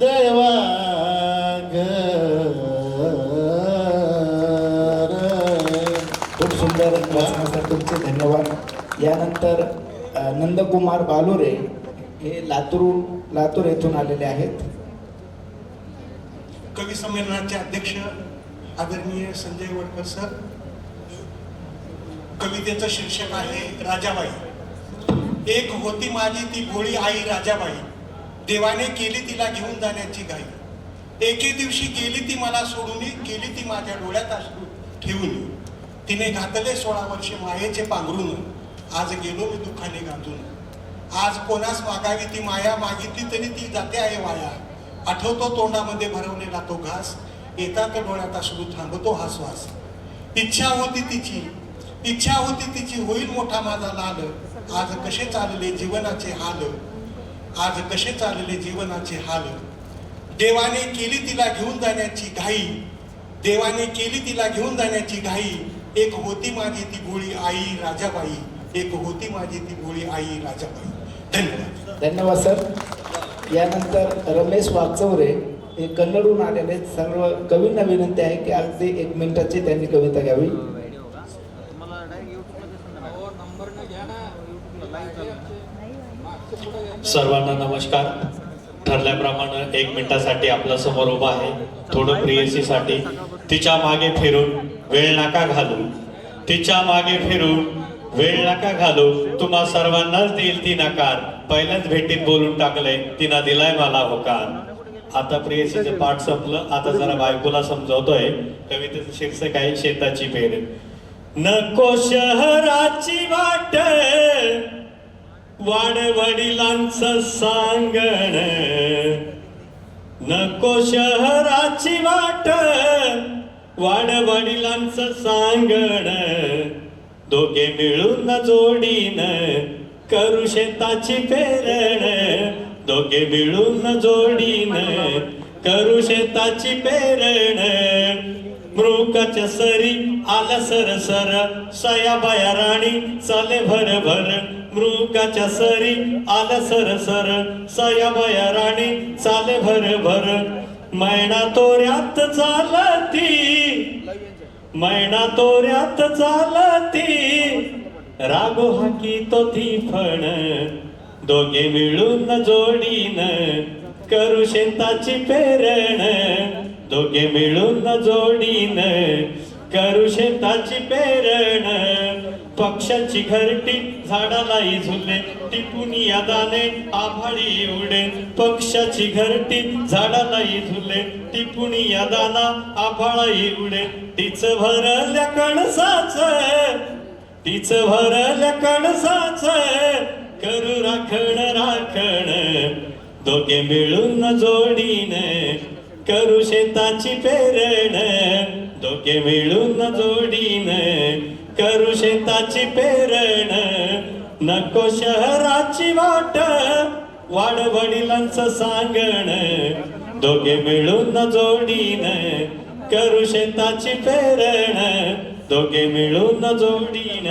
S10: देवा घर.
S2: खूप सुंदर वाचनासाठी तुमचे धन्यवाद. यानंतर नंदकुमार बालुरे हे लातूर येथून आलेले आहेत.
S11: कवी संमेलनाचे अध्यक्ष आदरणीय संजय वडकर सर. कवितेचं शीर्षक आहे राजाबाई. एक होती माझी ती भोळी आई राजाबाई, देवाने केली तिला घेऊन जाण्याची घाई. एके दिवशी गेली ती मला सोडून, केली ती माझ्या डोळ्यात अश्रू ठेवून. तिने घातले 16 वर्षे मायेचे पांघरून, आज गेलो मी दुःखाने गांजून. आज कोणास मागावी ती माया, मागितली तरी ती जाते आहे वाया. आठवतो तोंडामध्ये भरवलेला तो घास, येतात डोळ्यात अश्रू थांबतो हा श्वास. इच्छा होती तिची, इच्छा होती तिची होईल मोठा माझा लाल. आज कसे चालले जीवनाचे हाल, आज कसे चालले जीवनाचे हाल. देवाने केली तिला घेऊन जाण्याची घाई, देवाने केली तिला घेऊन जाण्याची घाई. एक होती माझी ती भोळी आई राजाबाई, एक होती माझी ती भोळी आई राजाबाई. धन्यवाद.
S2: धन्यवाद सर. यानंतर रमेश वागचौरे हे कन्नडहून आलेले. सर्व कवींना विनंती आहे की अगदी 1 मिनिटाची त्यांनी कविता घ्यावी.
S12: सर्वांना नमस्कार. ठरल्याप्रमाणे 1 मिनिटासाठी आपल्या समोर उभा आहे. थोडं प्रेयसीसाठी. तिच्या मागे फिरून वेळ नका घालू, तिच्या मागे फिरून वेळ नका घालू, तुम्हा सर्वांनाच देईल ती नकार. पहिल्याच भेटीत बोलून टाकलंय, तिनं दिलाय मला होकार. आता प्रेयसीचं पाठ संपलं, आता जरा बायकोला समजवतोय. कवितेचं शीर्षक आहे शेताची पेर. नको शहराची वाट, वाडवडिलांचं सांगण, नको शहराची वाट, वाडवडिलांचं सांगण. दोघे मिळून जोडीन करू शेताची पेरण, दोघे मिळून जोडीन करू शेताची पेरण. मृगाच्या सरी आल्या सरसर, सयाबाया राणी चाले भरभर. मृगाच्या सरी आल्या सरसर, सयाबाया राणी चाले भरभर. मैना तोऱ्यात चालती, मैना तोऱ्यात चालती, रागो हाकी तो ती फण. दोघे मिळून जोडीन करू शेताची पेरण, दोघे मिळून जोडीन करू शेताची पेरण. पक्षाची घरटी झाडालाही झुले, टिपून या दाणे आभाळी उडे. पक्षाची घरटी झाडालाही झुले, टिपून या दाना आभाळी उडे. तीच भरल्या कणसाच, तीच भरल्या कणसाच, करू राखण राखण. दोघे मिळून जोडीन करू शेताची पेरण, दोघे मिळून जोडीन करू शेताची पेरण. नको शहराची वाट वाडवडिलांचं सांगण दोघे मिळून जोडीन करू शेताची पेरण दोघे मिळून जोडीन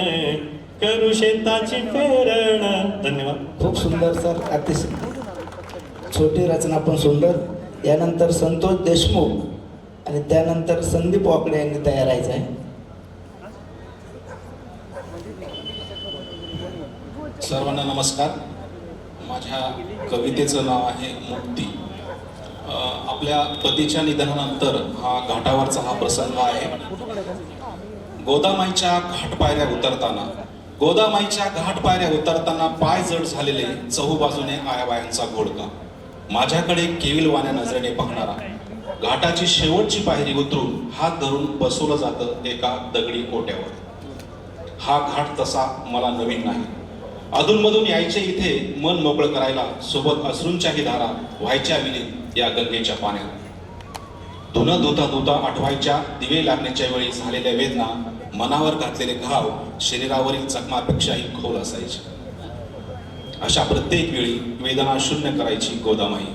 S12: करू शेताची पेरण. धन्यवाद.
S2: खूप सुंदर सर, अतिशय छोटी रचना पण सुंदर. यानंतर संतोष देशमुख आणि त्यानंतर संदीप वाकडे यांनी तयार व्हायचं आहे.
S13: सर्वांना नमस्कार. माझ्या कवितेचं नाव आहे मुक्ती. आपल्या पतीच्या निधनानंतर हा घाटावरचा हा प्रसंग आहे. गोदामाईच्या घाट पायऱ्या उतरताना पाय जड झालेले चहूबाजूने आयाबायांचा घोडका माझ्याकडे केविलवाण्या नजरेने पाहणारा. घाटाची शेवटची पायरी उतरून हात धरून बसवलं जातं एका दगडी ओट्यावर. हा घाट तसा मला नवीन नाही. अधूनमधून यायचे इथे मन मोकळं करायला, सोबत अश्रूंच्याही धारा व्हायच्या विलीन या गंगेच्या पाण्यात. धुणं धुता धुता आठवायच्या दिवे लागण्याच्या वेळी झालेल्या वेदना, मनावर घातलेले घाव शरीरावरील जखमापेक्षाही खोल असायचे. अशा प्रत्येक वेळी वेदना शून्य करायची गोदामाई.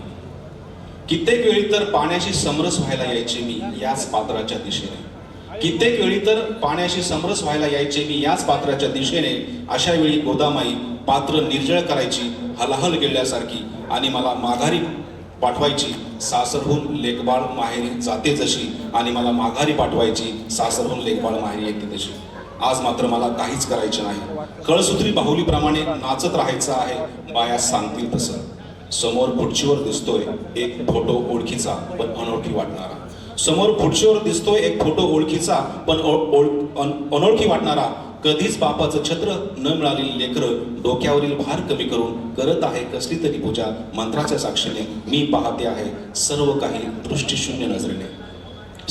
S13: कित्येक वेळी तर पाण्याशी समरस व्हायला यायचे मी याच पात्राच्या दिशेने. कित्येक वेळी तर पाण्याशी समरस व्हायला यायचे मी याच पात्राच्या दिशेने. अशा वेळी गोदामाई पात्र निर्जळ करायची हलाहल गेल्यासारखी आणि मला माघारी पाठवायची. सासरहून लेकबाळ माहेरी जाते जशी आणि मला माघारी पाठवायची सासरहून लेकबाळ माहेरी येते तशी. आज मात्र मला काहीच करायचे नाही. कळसूत्री बाहुलीप्रमाणे नाचत राहायचं आहे, बाया सांगतील तसं. समोर खुर्चीवर दिसतोय एक फोटो ओळखीचा पण अनोळखी वाटणारा. समोर खुर्चीवर दिसतोय एक फोटो ओळखीचा पण अनोळखी वाटणारा. कधीच बापाचं छत्र न मिळालेली लेकरं डोक्यावरील भार कमी करून करत आहे कसली तरी पूजा. मंत्राच्या साक्षीने मी पाहते आहे सर्व काही दृष्टीशून्य नजरेने.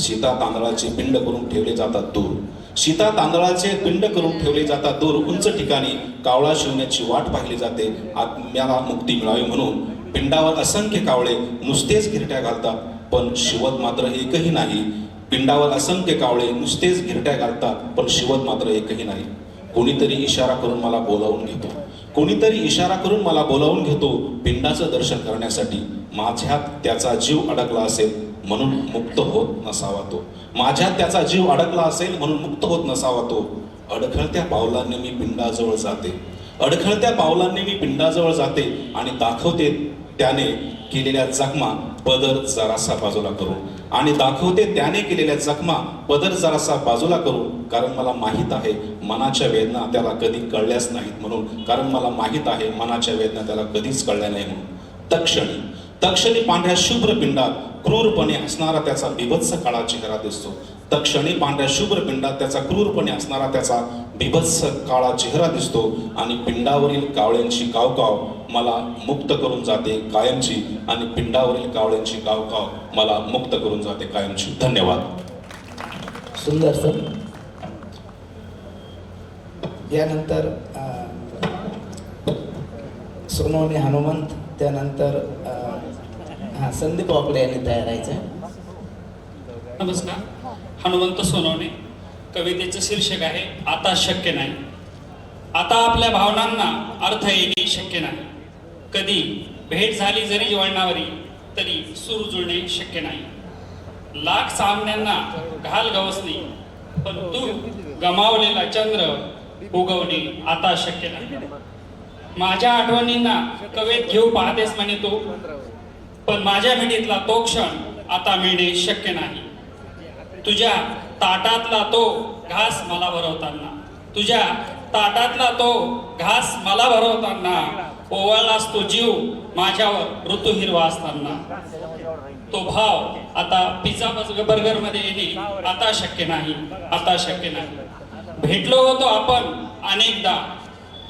S13: सीता तांदळाचे पिंड करून ठेवले जातात दूर. सीता तांदळाचे पिंड करून ठेवले जातात दूर. उंच ठिकाणी कावळा शिवण्याची वाट पाहिली जाते आत्म्याला मुक्ती मिळावी म्हणून. पिंडावर असंख्य कावळे नुसतेच गिरट्या घालतात पण शिवत मात्र एकही नाही. पिंडावर असंख्य कावळे नुसतेच गिरट्या घालतात पण शिवत मात्र एकही नाही. कोणीतरी इशारा करून मला बोलावून घेतो. कोणीतरी इशारा करून मला बोलावून घेतो पिंडाचं दर्शन करण्यासाठी. माझ्यात त्याचा जीव अडकला असेल म्हणून मुक्त होत नसावा तो. माझ्यात त्याचा जीव अडकला असेल म्हणून मुक्त होत नसावा तो. अडखळत्या पावलांनी मी पिंडाजवळ जाते. अडखळत्या पावलांनी मी पिंडाजवळ जाते आणि दाखवते त्याने केलेल्या जखमा पदर जरासा बाजूला करून. आणि दाखवते त्याने केलेल्या जखमा पदर जरासा बाजूला करून. कारण मला माहीत आहे मनाच्या वेदना त्याला कधी कळल्याच नाहीत म्हणून. कारण मला माहीत आहे मनाच्या वेदना त्याला कधीच कळल्या नाही म्हणून. तक्षणी पांढऱ्या शुभ्र पिंडात क्रूरपणे हसणारा त्याचा बिभत्स काळा चेहरा दिसतो. तक्षणी पांढऱ्या शुभ्र पिंडात त्याचा क्रूरपणे हसणारा त्याचा बिभत्स काळा चेहरा दिसतो. आणि पिंडावरील कावळ्यांची कावकाव मला मुक्त करून जाते कायमची. आणि पिंडावरील कावळ्यांची कावकाव मला मुक्त करून जाते कायमची. धन्यवाद.
S2: सुंदर सर. यानंतर सोनवणे हनुमंत, त्यानंतर संदीप वाकडे यांनी तयार व्हायचं आहे.
S14: नमस्कार. हनुमंत सोनवणे. कवितेचं शीर्षक आहे आता शक्य नाही. आता आपल्या भावनांना अर्थ येणे शक्य नाही. कधी भेट झाली जरी जीवनावरी तरी सूर जुळणे शक्य नाही. लाख सामन्यांना घाल गवसणी पण तू गमावलेला चंद्र उगवणे आता शक्य नाही. माझ्या आठवणींना कवेत घेऊ पाहतेस म्हणे तू, पण माझ्या भेटीतला तो क्षण आता मिळणे शक्य नाही. तुझ्या ताटातला तो घास मला भरवताना, तुझ्या ताटातला तो घास मला भरवताना ओवाळलास तो जीव माझ्यावर ऋतू हिरवा असताना. तो भाव आता पिझ्झा बर्गर मध्ये येणे आता शक्य नाही. आता शक्य नाही. भेटलो होतो आपण अनेकदा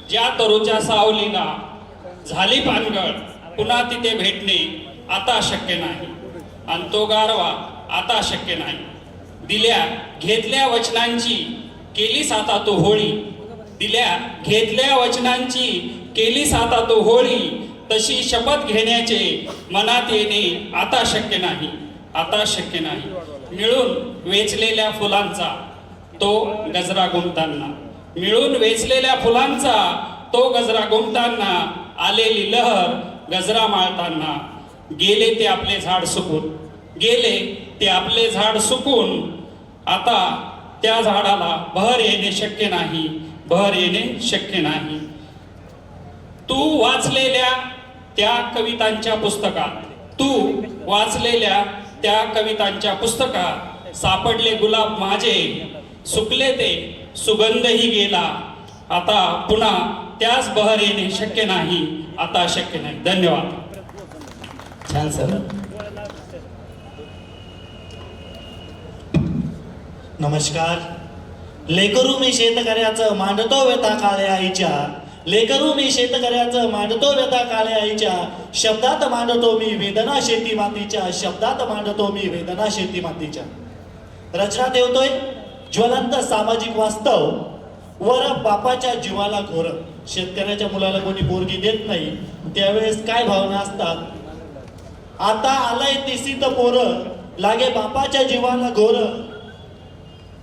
S14: ज्या तरुच्या सावलीला झाली पानगळ. पुन्हा तिथे भेटणे आता शक्य नाही. आणि तो गारवा आता शक्य नाही. दिल्या घेतल्या वचनांची केलीस आता तू होळी. दिल्या घेतल्या वचनांची केलीस आता तू होळी. तशी शपथ घेण्याचे मनात येणे आता शक्य नाही. आता शक्य नाही. मिळून वेचलेल्या फुलांचा तो गजरा गुंताना, मिळून वेचलेल्या फुलांचा तो गजरा गुमताना, आलेली लहर गजरा माळताना. गेले ते आपले झाड सुकून, गेले ते आपले झाड सुकून. आता त्या झाडाला बहर येणे शक्य नाही, बहर येणे शक्य नाही. तू वाचलेल्या त्या कवितांच्या पुस्तकात, तू वाचलेल्या त्या कवितांच्या पुस्तकात सापडले गुलाब माझे, सुकले ते सुगंधही गेला. आता पुन्हा त्याच बहर येणे शक्य नाही, आता शक्य नाही. धन्यवाद.
S2: छान सर.
S15: नमस्कार. लेकरू मी शेतकऱ्याचं मांडतो व्यथा काळ्या आईच्या, लेकरू मी शेतकऱ्याचं मांडतो व्यथा काळ्या आईच्या. शब्दात मांडतो मी वेदना शेती मातीच्या, शब्दात मांडतो मी वेदना शेती मातीच्या. रचना ठेवतोय ज्वलंत सामाजिक वास्तव वर बापाच्या जीवाला घोर. शेतकऱ्याच्या मुलाला कोणी पोरगी देत नाही, त्यावेळेस काय भावना असतात. आता आलंय तिसीत पोर, लागे बापाच्या जीवाला घोर.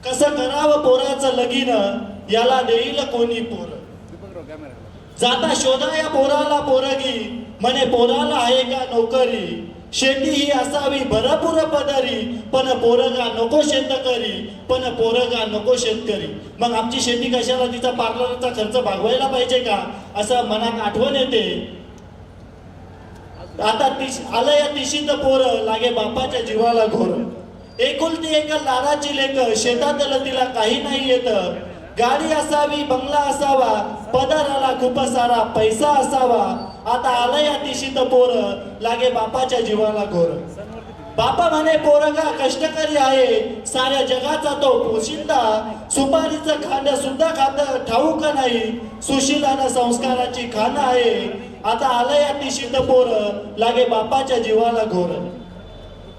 S15: कसं करावं पोराचं लगीन, याला देईल कोणी पोर. जाता शोधा या पोराला पोरगी, म्हणे पोराला आहे का नोकरी. शेती ही असावी भरपूर पदरी, पण पोरगा नको शेतकरी, पण पोरगा नको शेतकरी. मग आमची शेती कशाला, तिचा पार्लरचा खर्च भागवायला पाहिजे का, असं मनात आठवण येते. आता आलं या तिशीत पोर, लागे बापाच्या जीवाला घोर. एकुलती एक लाडाची लेक, शेतातलं तिला काही नाही येत. गाडी असावी बंगला असावा, पदराला खूप सारा पैसा असावा. आता आलं या तिशीत पोर, लागे बापाच्या जीवाला घोर. बापा म्हणे पोरगा कष्टकरी आहे, साऱ्या जगाचा तो पोशिंदा. सुपारीचं खांड सुद्धा खात ठाऊक नाही, सुशिलानं संस्काराची खाण आहे. आता आलं या तिशीत पोर, लागे बापाच्या जीवाला घोर.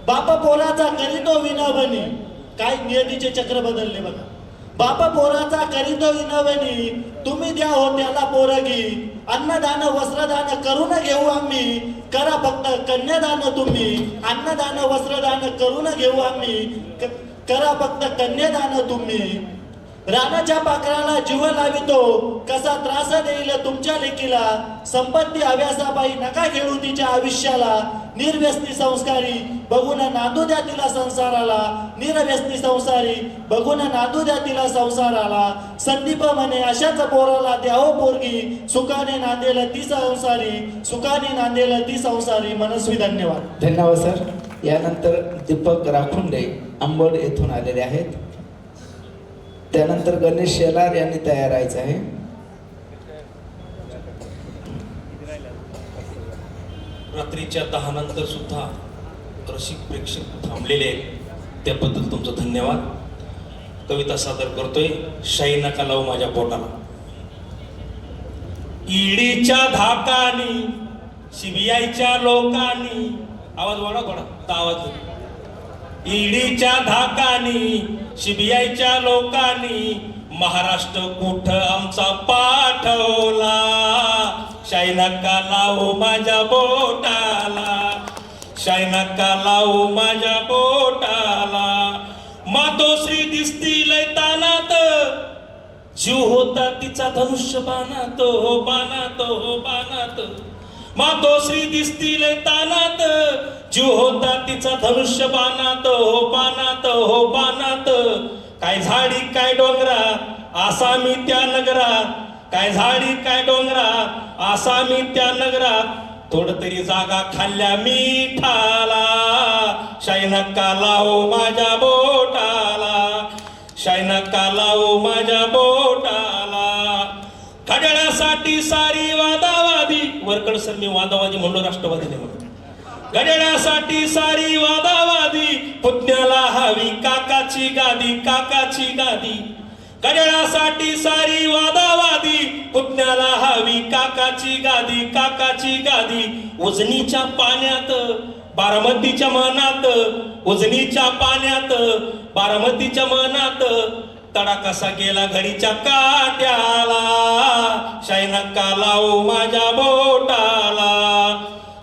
S15: बापा पोराचा करीतो विनवणी, काय नियतीचे चक्र बदलले बघा. बापा पोराचा करीतो विनवणी, तुम्ही द्या हो त्याला पोरगी. अन्नदान वस्त्रदान करून घेऊ आम्ही, करा फक्त कन्यादान तुम्ही. अन्नदान वस्त्रदान करून घेऊ आम्ही, करा फक्त कन्यादान तुम्ही. रानाच्या पाखराला जीव लावितो, कसा त्रास देईल तुमच्या लेकीला. संपत्ती हव्यासाबाई नका घेऊ तिच्या आयुष्याला. निर्व्यसनी संस्कारी बघून नांदू द्या तिला संसाराला. निर्व्यसनी संसारी बघून नांदू द्या तिला संसाराला. संदीप म्हणे अशाच पोराला द्यावो पोरगी, सुखाने नांदेल ती संसारी, सुखाने नांदेल ती संसारी. मनस्वी धन्यवाद.
S2: धन्यवाद सर. यानंतर दीपक राखुंडे अंबड येथून आलेले आहेत. त्यानंतर गणेश शेलार यांनी तयार राहायचं आहे.
S1: रात्रीच्या 10 नंतर सुद्धा रसिक प्रेक्षक थांबलेले आहेत, त्याबद्दल तुमचं धन्यवाद. कविता सादर करतोय, शाई नका लावू माझ्या पोटाला. ईडीच्या धाकानी सीबीआयच्या लोकांनी, आवाज वाढा थोडा, आवाज. ईडीच्या धाकानी सीबीआयच्या लोकांनी महाराष्ट्र कुठ आमचा पाठवला. शाई नका लावू माझ्या बोटाला, शाई नका लावू माझ्या बोटाला. मातोश्री दिसतील तानात, जीव होता तिचा धनुष्य बाणात, हो बाणात, हो बाणात. मातोश्री दिसतील तानात, जीव होता तिचा धनुष्य बाणात, हो बाणात, हो बाणात. काय झाडी काय डोंगरा आसामी त्या नगरात, काय झाडी काय डोंगरा आसामी त्या नगरात. थोड तरी जागा खाल्ल्या मिठाला. शाई नका लावू माझ्या बोटाला, शाई नका लावू माझ्या बोटाला. घड्याळासाठी सारी वादावादी, वरकड सर मी वादावादी म्हणलो, राष्ट्रवादी नाही म्हणलो. घड्याळासाठी सारी वादावादी, पुतण्याला हवी काकाची गादी, काकाची गादी. घड्याळासाठी सारी वादावादी, पुतण्याला हवी काकाची गादी, काकाची गादी. उजनीच्या पाण्यात बारामतीच्या मनात, उजनीच्या पाण्यात बारामतीच्या मनात. तडा कसा गेला घडीच्या काट्याला. शाई नका लावू माझ्या बोटाला,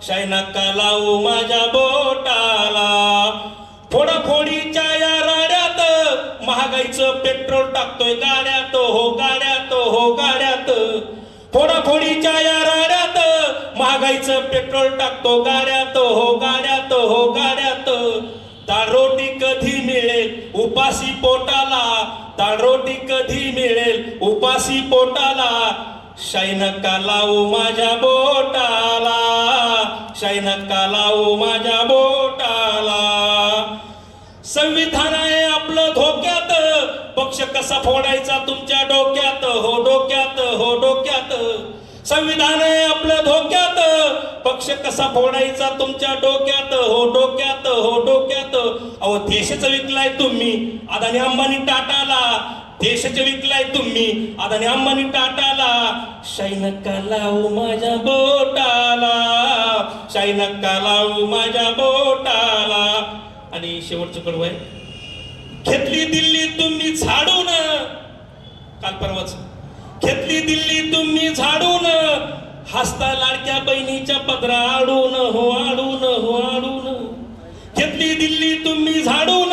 S1: शाई नका लावू माझ्या बोटाला. फोडाफोडीच्या या राड्यात महागाईचं पेट्रोल टाकतोय गाड्यात, हो गाड्यात, हो गाड्यात. फोडा फोडाफोडीच्या या राड्यात महागाईचं पेट्रोल टाकतो गाड्यात हो गाड्यात हो गाड्यात. दाळ रोटी कधी मिळेल उपाशी पोटाला, दाळ रोटी कधी मिळेल उपाशी पोटाला. शाई नका लावू माझ्या बोटाला, शाई नका लावू माझ्या बोटाला. संविधान आहे आपलं धोक्यात, पक्ष कसा फोडायचा तुमच्या डोक्यात हो डोक्यात हो डोक्यात. संविधान आहे आपलं धोक्यात, पक्ष कसा फोडायचा तुमच्या डोक्यात हो डोक्यात हो डोक्यात. अहो देशच विकलाय तुम्ही अदानी अंबानी टाटाला, देशच विकलाय तुम्ही अदानी अंबानी टाटाला. शाई नका लावू माझ्या बोटाला, शाई नका लावू माझ्या बोटाला. आणि शेवटचं कडवं आहे, घेतली दिल्ली तुम्ही झाडून, काल परवाच घेतली दिल्ली तुम्ही झाडून, हसता लाडक्या बहिणीच्या पदरा आडून हो आडून हो आडून. घेतली दिल्ली तुम्ही झाडून,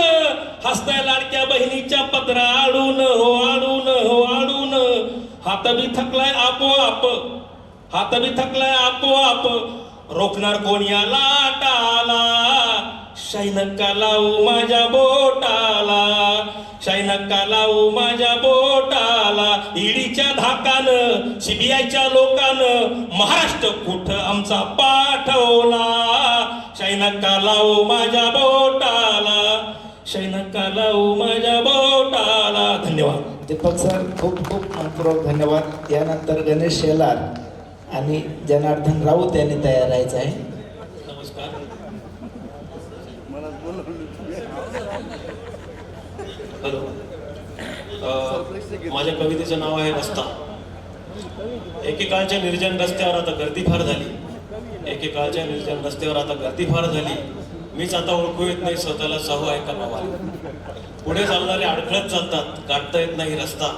S1: हसता लाडक्या बहिणीच्या पदरा आडून हो आडून हो आडून. हात बी थकलाय आपोआप, हात बी थकलाय आपोआप, रोखणार कोण या लाटाला. शाई नका लावू माझ्या बोटाला, शाई नका लावू माझ्या बोटाला. ईडीच्या धाकानं सीबीआयच्या लोकानं महाराष्ट्र कुठं आमचा पाठवला. शाई नका लावू माझ्या बोटाला, शाई नका लावू माझ्या बोटाला. धन्यवाद.
S2: दीपक सर खूप खूप मनपूर्वक धन्यवाद. यानंतर गणेश शेलार आणि जनार्दन राऊत यांनी तयार राहायचं आहे.
S1: नमस्कार. हॅलो. माझ्या कवितेचं नाव आहे रस्ता. एकेकाळच्या निर्जन रस्त्यावर आता गर्दी फार झाली, एकेकाळच्या निर्जन रस्त्यावर आता गर्दी फार झाली. मीच आता ओळखू येत नाही स्वतःला साहू आहे का बाबा. पुढे चालणारे अडखळत चालतात, गाठता येत नाही रस्ता.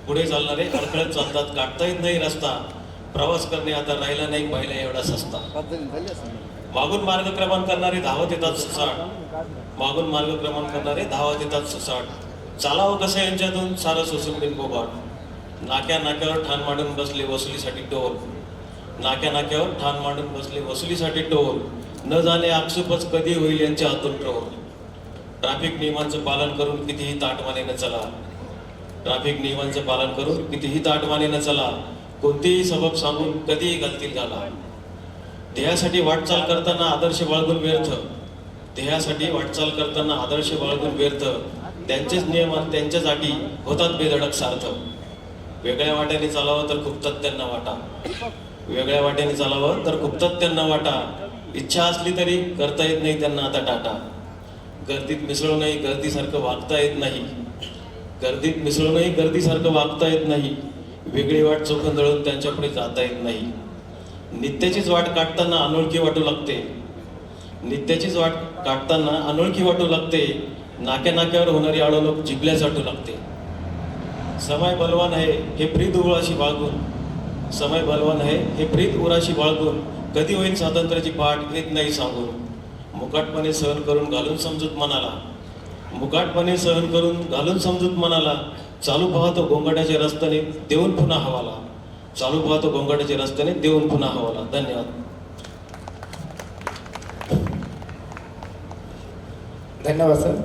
S1: पुढे चालणारे अडखळत चालतात, गाठता येत नाही रस्ता. प्रवास करणे आता राहिला नाही पहिला एवढा सस्ता. मागून मार्गक्रमण करणारे धावत येतात सुसाट, मागून मार्गक्रमण करणारे धावत येतात सुसाट. चालावं कसं यांच्यातून सारं सोसून बिन बोबाट. नाक्या नाक्यावर ठाण मांडून बसले वसुलीसाठी टोल, नाक्या नाक्यावर ठाण मांडून बसले वसुलीसाठी टोल. न जाणे आक्षेपच कधी होईल यांच्या हातून ट्रोल. ट्रॅफिक नियमांचं पालन करून कितीही ताटमानेनं चला, ट्रॅफिक नियमांचं पालन करून कितीही ताटमानेनं चला. कोणतेही सबब सांगून कधीही घालतील घाला. ध्येयासाठी वाटचाल करताना आदर्श बाळगून व्यर्थ, ध्येयासाठी वाटचाल करताना आदर्श बाळगून व्यर्थ. त्यांचेच नियम आणि त्यांच्याच अटी होतात बेधडक सार्थ. वेगळ्या वाट्याने चालावं तर खुपतात त्यांना वाटा, वेगळ्या वाट्याने चालावं तर खुपतात त्यांना वाटा. इच्छा असली तरी करता येत नाही त्यांना आता टाटा. गर्दीत मिसळूनही गर्दीसारखं वागता येत नाही, गर्दीत मिसळूनही गर्दीसारखं वागता येत नाही. वेगळी वाट चोखंदळून त्यांच्यापुढे जाता येत नाही. नित्याचीच वाट काढताना अनोळखी वाटू लागते, नित्याचीच वाट काढताना अनोळखी वाटू लागते. नाक्या नाक्यावर होणारी आळोलोक जिंकल्या चाटू लागते. समय बलवान आहे हे प्रीत उराशी बाळगून, समय बलवान आहे हे प्रीत उराशी बाळगून. कधी होईल स्वातंत्र्याची पाठ येत नाही सांगून. मुकाटपणे सहन करून घालून समजूत मनाला, मुकाटपणे सहन करून घालून समजूत मनाला. चालू पाहतो गोंगाटाच्या रस्त्याने देऊन पुन्हा हवाला, चालू पाहतो गोंगाटाच्या रस्त्याने देऊन पुन्हा हवाला. धन्यवाद.
S2: धन्यवाद सर.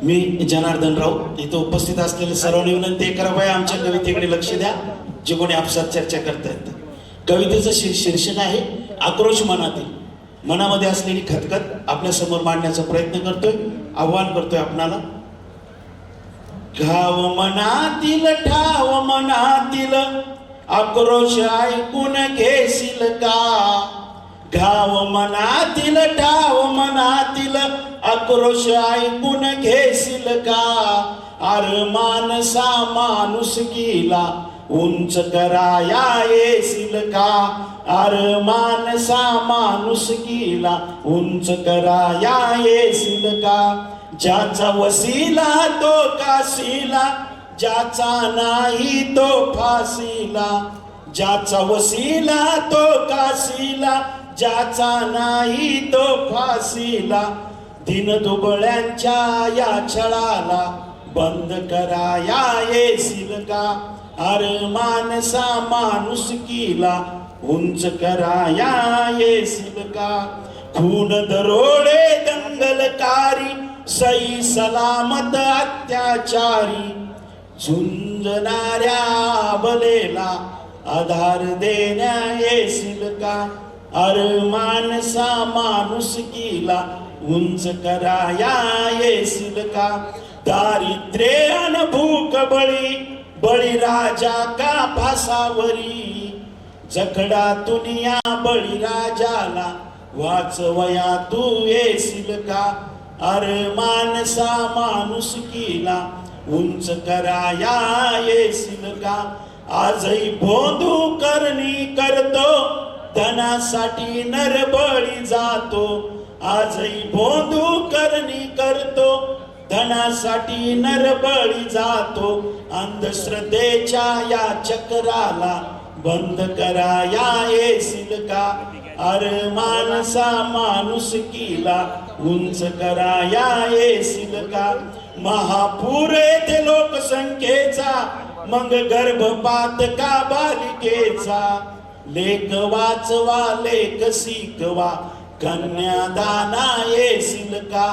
S15: मी जनार्दन राऊत. इथं उपस्थित असलेले सर्वांनी विनंती करावं आमच्या कवितेकडे लक्ष द्या, जे कोणी आपसात चर्चा करतायत. कवितेचं शीर्षक आहे आक्रोश मनातील. मनामध्ये असलेली खतखत आपल्या समोर मांडण्याचा प्रयत्न करतोय, आव्हान करतोय आपणाला. घाव मनातील ठाव मनातील आक्रोश ऐकून घेशील का. घाव मनातील ठाव मनातील आक्रोश ऐकून घेशील का. अरे माणसा माणूस गेला उंच कराया येशील का. अरे माणसा माणूस गेला उंच कराया येशील का. ज्याचा वसीला तो काशीला, ज्याचा नाही तो फाशीला. ज्याचा वसीला तो काशीला, ज्याचा नाही तो फाशीला. दिन दुबळ्यांच्या या छळाला बंद कराया येशील का. अरे माणसा माणुसकीला उंच कराया येशील का? खून दरोडे दंगलकारी सई सलामत अत्याचारी झुंजणाऱ्या बलेला आधार देण्या येशील का? अरे माणसा माणुसकीला उंच कराया येशील का? दारिद्र्य अन भूक बळी राजा का फासावरी जखडातून या बळीराजाला वाचवया तू येशील का? अरे माणसा माणुसकीला उंच कराया येशील का? आजही भोंदू करणी करतो धनासाठी नरबळी जातो. आजही भोंदू करणी करतो धनासाठी नरबळी जातो. अंधश्रद्धेच्या या चक्राला बंद कराया येशील का? अरे माणसा माणुसकीला उंच कराया येशील का? महापूर येथे लोकसंख्येचा मग गर्भपात का बालिकेचा? लेख वाचवा लेख शिकवा कन्यादाना येशील का?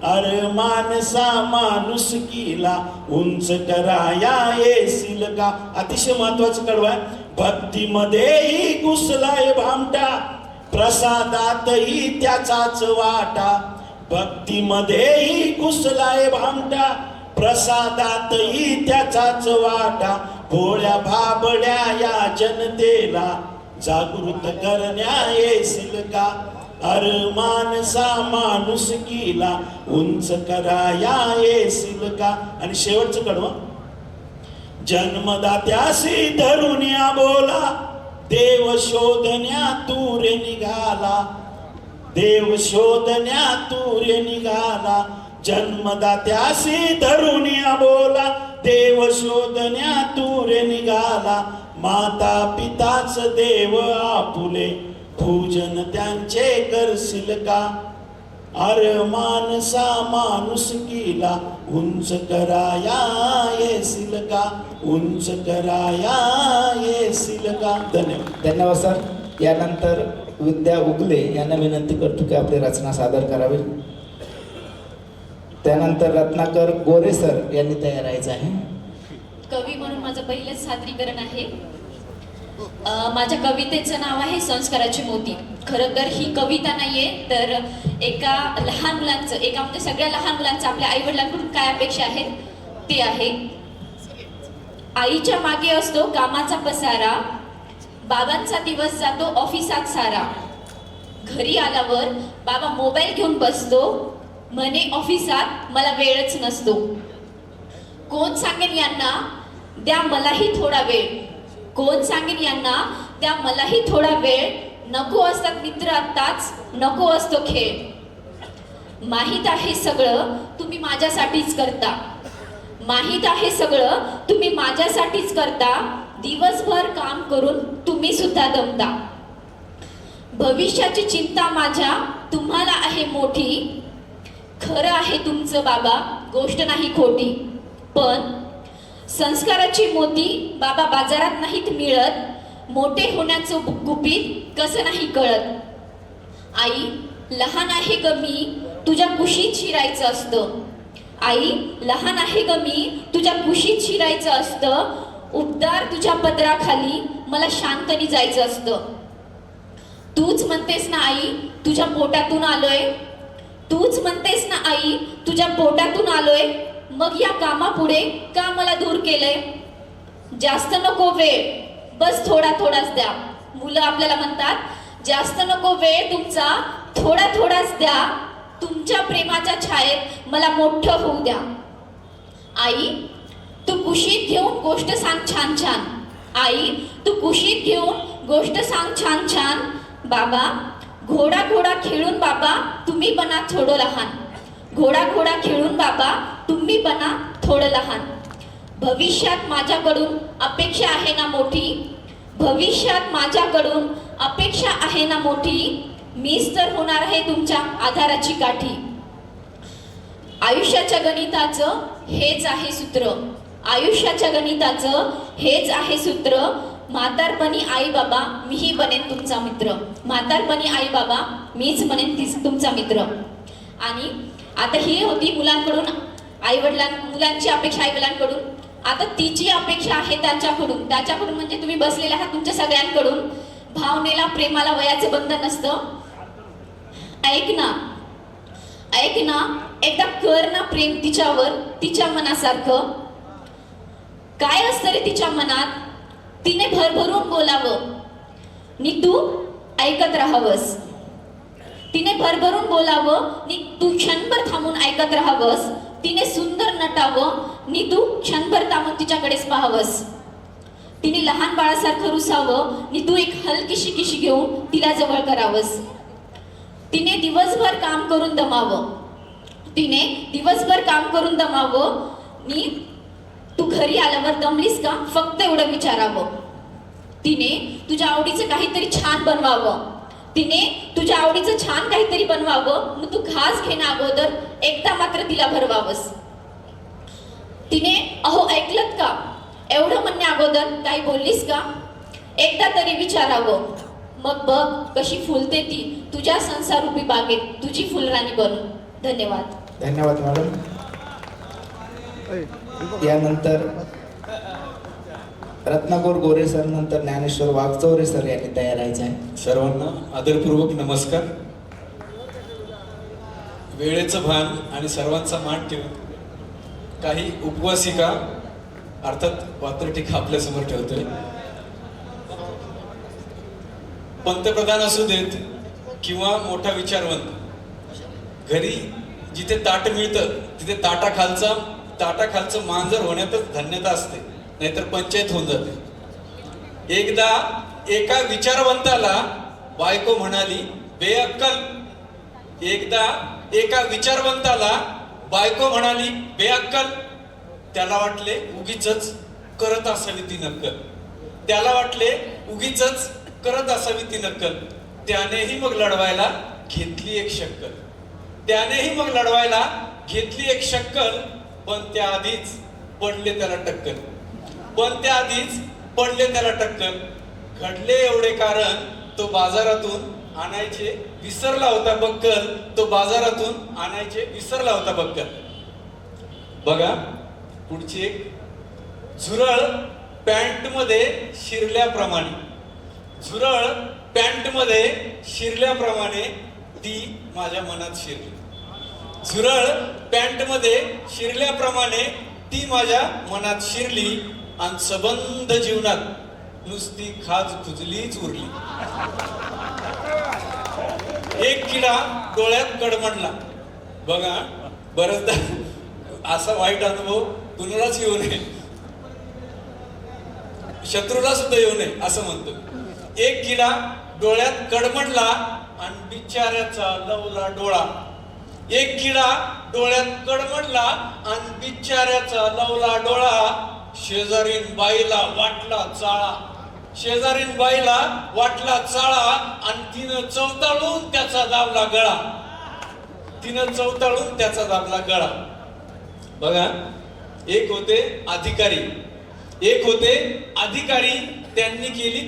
S15: अरे माणसा माणुसकीला उंच कराया येशील का? अतिशय महत्वाचं कडवं, भक्तीमध्येही घुसलाय भामटा प्रसादातही त्याचाच वाटा. भक्तीमध्येही घुसलाय भामटा प्रसादातही त्याचाच वाटा. भोळ्या भाबड्या या जनतेला जागृत करण्या येशील का? अरे माणसा माणुसकीला उंच कराया येशील का? आणि शेवटचं कडवं, जन्मदात्याशी धरून या बोला देव शोधण्या तूरे निघाला. देव शोधण्या तूरे निघाला. जन्मदात्याशी धरून या बोला देव शोधण्या तूरे निघाला. माता पिताच देव आपुले पूजन त्यांचे करशील का? अरे माणसा माणुसकीला उंच कराया येशील का? उंच कराया येशील का?
S2: धन्यवाद. धन्यवाद सर. यानंतर विद्या उगले यांना विनंती करतो की आपली रचना सादर करावी. त्यानंतर रत्नाकर गोरे सर यांनी तयार राहायचं आहे.
S16: कवी म्हणून माझं पहिलंच सादरीकरण आहे. माझ्या कवितेचं नाव आहे संस्काराची मोती. खरं तर ही कविता नाहीये, तर एका लहान मुलांचं, एका म्हणजे सगळ्या लहान मुलांचं आपल्या आई वडिलांकडून काय अपेक्षा आहेत ते आहे. आईच्या मागे असतो कामाचा पसारा, बाबांचा दिवस जातो ऑफिसात सारा. घरी आल्यावर बाबा मोबाईल घेऊन बसतो, म्हणे ऑफिसात मला वेळच नसतो. कोण सांगेन यांना द्या मलाही थोडा वेळ. कोण सांगेन यांना द्या मलाही थोडा वेळ. नको असतात मित्र आत्ताच, नको असतो खेळ. माहीत आहे सगळं तुम्ही माझ्यासाठीच करता. माहीत आहे सगळं तुम्ही माझ्यासाठीच करता. दिवसभर काम करून तुम्ही सुद्धा दमता. भविष्याची चिंता माझ्या तुम्हाला आहे मोठी. खरं आहे तुमचं बाबा, गोष्ट नाही खोटी. पण संस्काराची मोती बाबा बाजारात नाहीत मिळत. मोठे होण्याचं गुपित कसं नाही कळत. आई लहान आहे ग मी, तुझ्या कुशीत शिरायचं असतं. आई लहान आहे ग मी, तुझ्या कुशीत शिरायचं असतं. उबदार तुझ्या पदराखाली मला शांतनी जायचं असतं. तूच म्हणतेस ना आई तुझ्या पोटातून आलोय. तूच म्हणतेस ना आई तुझ्या पोटातून आलोय. मग या कामापुढे का मला दूर केलंय. जास्त नको वेळ, बस थोडा थोडाच द्या. मुलं आपल्याला म्हणतात जास्त नको वेळ तुमचा, थोडा थोडाच द्या. तुमच्या प्रेमाच्या छायेत मला मोठं होऊ द्या. आई तू कुशीत घेऊन गोष्ट सांग छान छान. आई तू कुशीत घेऊन गोष्ट सांग छान छान. बाबा घोडा घोडा खेळून बाबा तुम्ही बना थोडं लहान. घोडा घोडा खेळून बाबा तुम्ही बना थोडं लहान. भविष्यात माझ्याकडून अपेक्षा आहे ना मोठी. भविष्यात माझ्याकडून अपेक्षा आहे ना मोठी. मीच तर होणार आहे तुमच्या आधाराची काठी. आयुष्याच्या गणिताचं हेच आहे सूत्र. आयुष्याच्या गणिताचं हेच आहे सूत्र. म्हातारपणी आई बाबा मीही बनेन तुमचा मित्र. म्हातारपणी आई बाबा मीच बनेन तुमचा मित्र. आणि आता ही होती मुलांकडून मुलांची अपेक्षा आई वडिलांकडून. आता तिची अपेक्षा आहे त्याच्याकडून म्हणजे तुम्ही बसलेले आहात तुमच्या सगळ्यांकडून. भावनेला प्रेमाला वयाचे बंधन नसतं. ऐक ना एकदा कर ना प्रेम तिच्यावर, तिच्या मनासारखं. काय असतं रे तिच्या मनात, तिने भरभरून बोलावं नि तू ऐकत राहावंस. तिने भरभरून बोलावं नि तू क्षणभर थांबून ऐकत राहावंस. तिने सुंदर नटावं नि तू क्षणभर थांबून तिच्याकडेच पाहावंस. तिने लहान बाळासारखं रुसावं नि तू एक हलकीशी किशी घेऊन तिला जवळ करावंस. तिने दिवसभर काम करून दमावं नि तू घरी आल्यावर दमलीस का फक्त एवढं विचारावं. तिने तुझ्या आवडीचं काहीतरी छान बनवावं. मग तू घास घेण्या अगोदर एकदा मात्र तिला भरवावंस. तिने अहो ऐकलत का एवढं म्हणण्या अगोदर काही बोललीस का एकदा तरी विचारावं. मग बघ कशी फुलते ती तुझ्या संसारूपी बागेत, तुझी फुलराणी बनून. धन्यवाद.
S2: धन्यवाद मॅडम. यानंतर रत्नाकर गोरे सर, नंतर ज्ञानेश्वर वागचौरे सर यांनी तयार राहायचं आहे.
S17: सर्वांना आदरपूर्वक नमस्कार. वेळेचं भान आणि सर्वांचा मान ठेवून काही उपवासिका अर्थात वात्रटिका आपल्यासमोर ठेवतोय. पंतप्रधान असू देत किंवा मोठा विचारवंत, घरी जिथे ताट मिळतं तिथे ताटाखालचं मांजर होण्यातच धन्यता असते, नाहीतर पंचायत होऊन जाते. एकदा एका विचारवंताला बायको म्हणाली बेअक्कल. त्याला वाटले उगीचच करत असावी ती नक्कल. त्यानेही मग लढवायला घेतली एक शक्कल. पण त्याआधीच पडले त्याला टक्कल. घडले एवढे कारण तो बाजारातून आणायचे विसरला होता बक्कल. बघा पुढची एक. झुरळ पॅन्ट मध्ये शिरल्याप्रमाणे ती माझ्या मनात शिरली. आणि सबंध जीवनात नुसती खाज खुजलीच उरली. एक किडा डोळ्यात कडमडला. बघा बरंचदा असा वाईट अनुभव कुणालाच येऊ नये, शत्रूला सुद्धा येऊ नये असं म्हणतो. एक किडा डोळ्यात कडमडला आणि बिचाऱ्याचा लवला डोळा. शेजारीन बाईला वाटला चाळा आणि तिनं चवताळून त्याचा दाबला गळा. बघा एक होते अधिकारी त्यांनी केली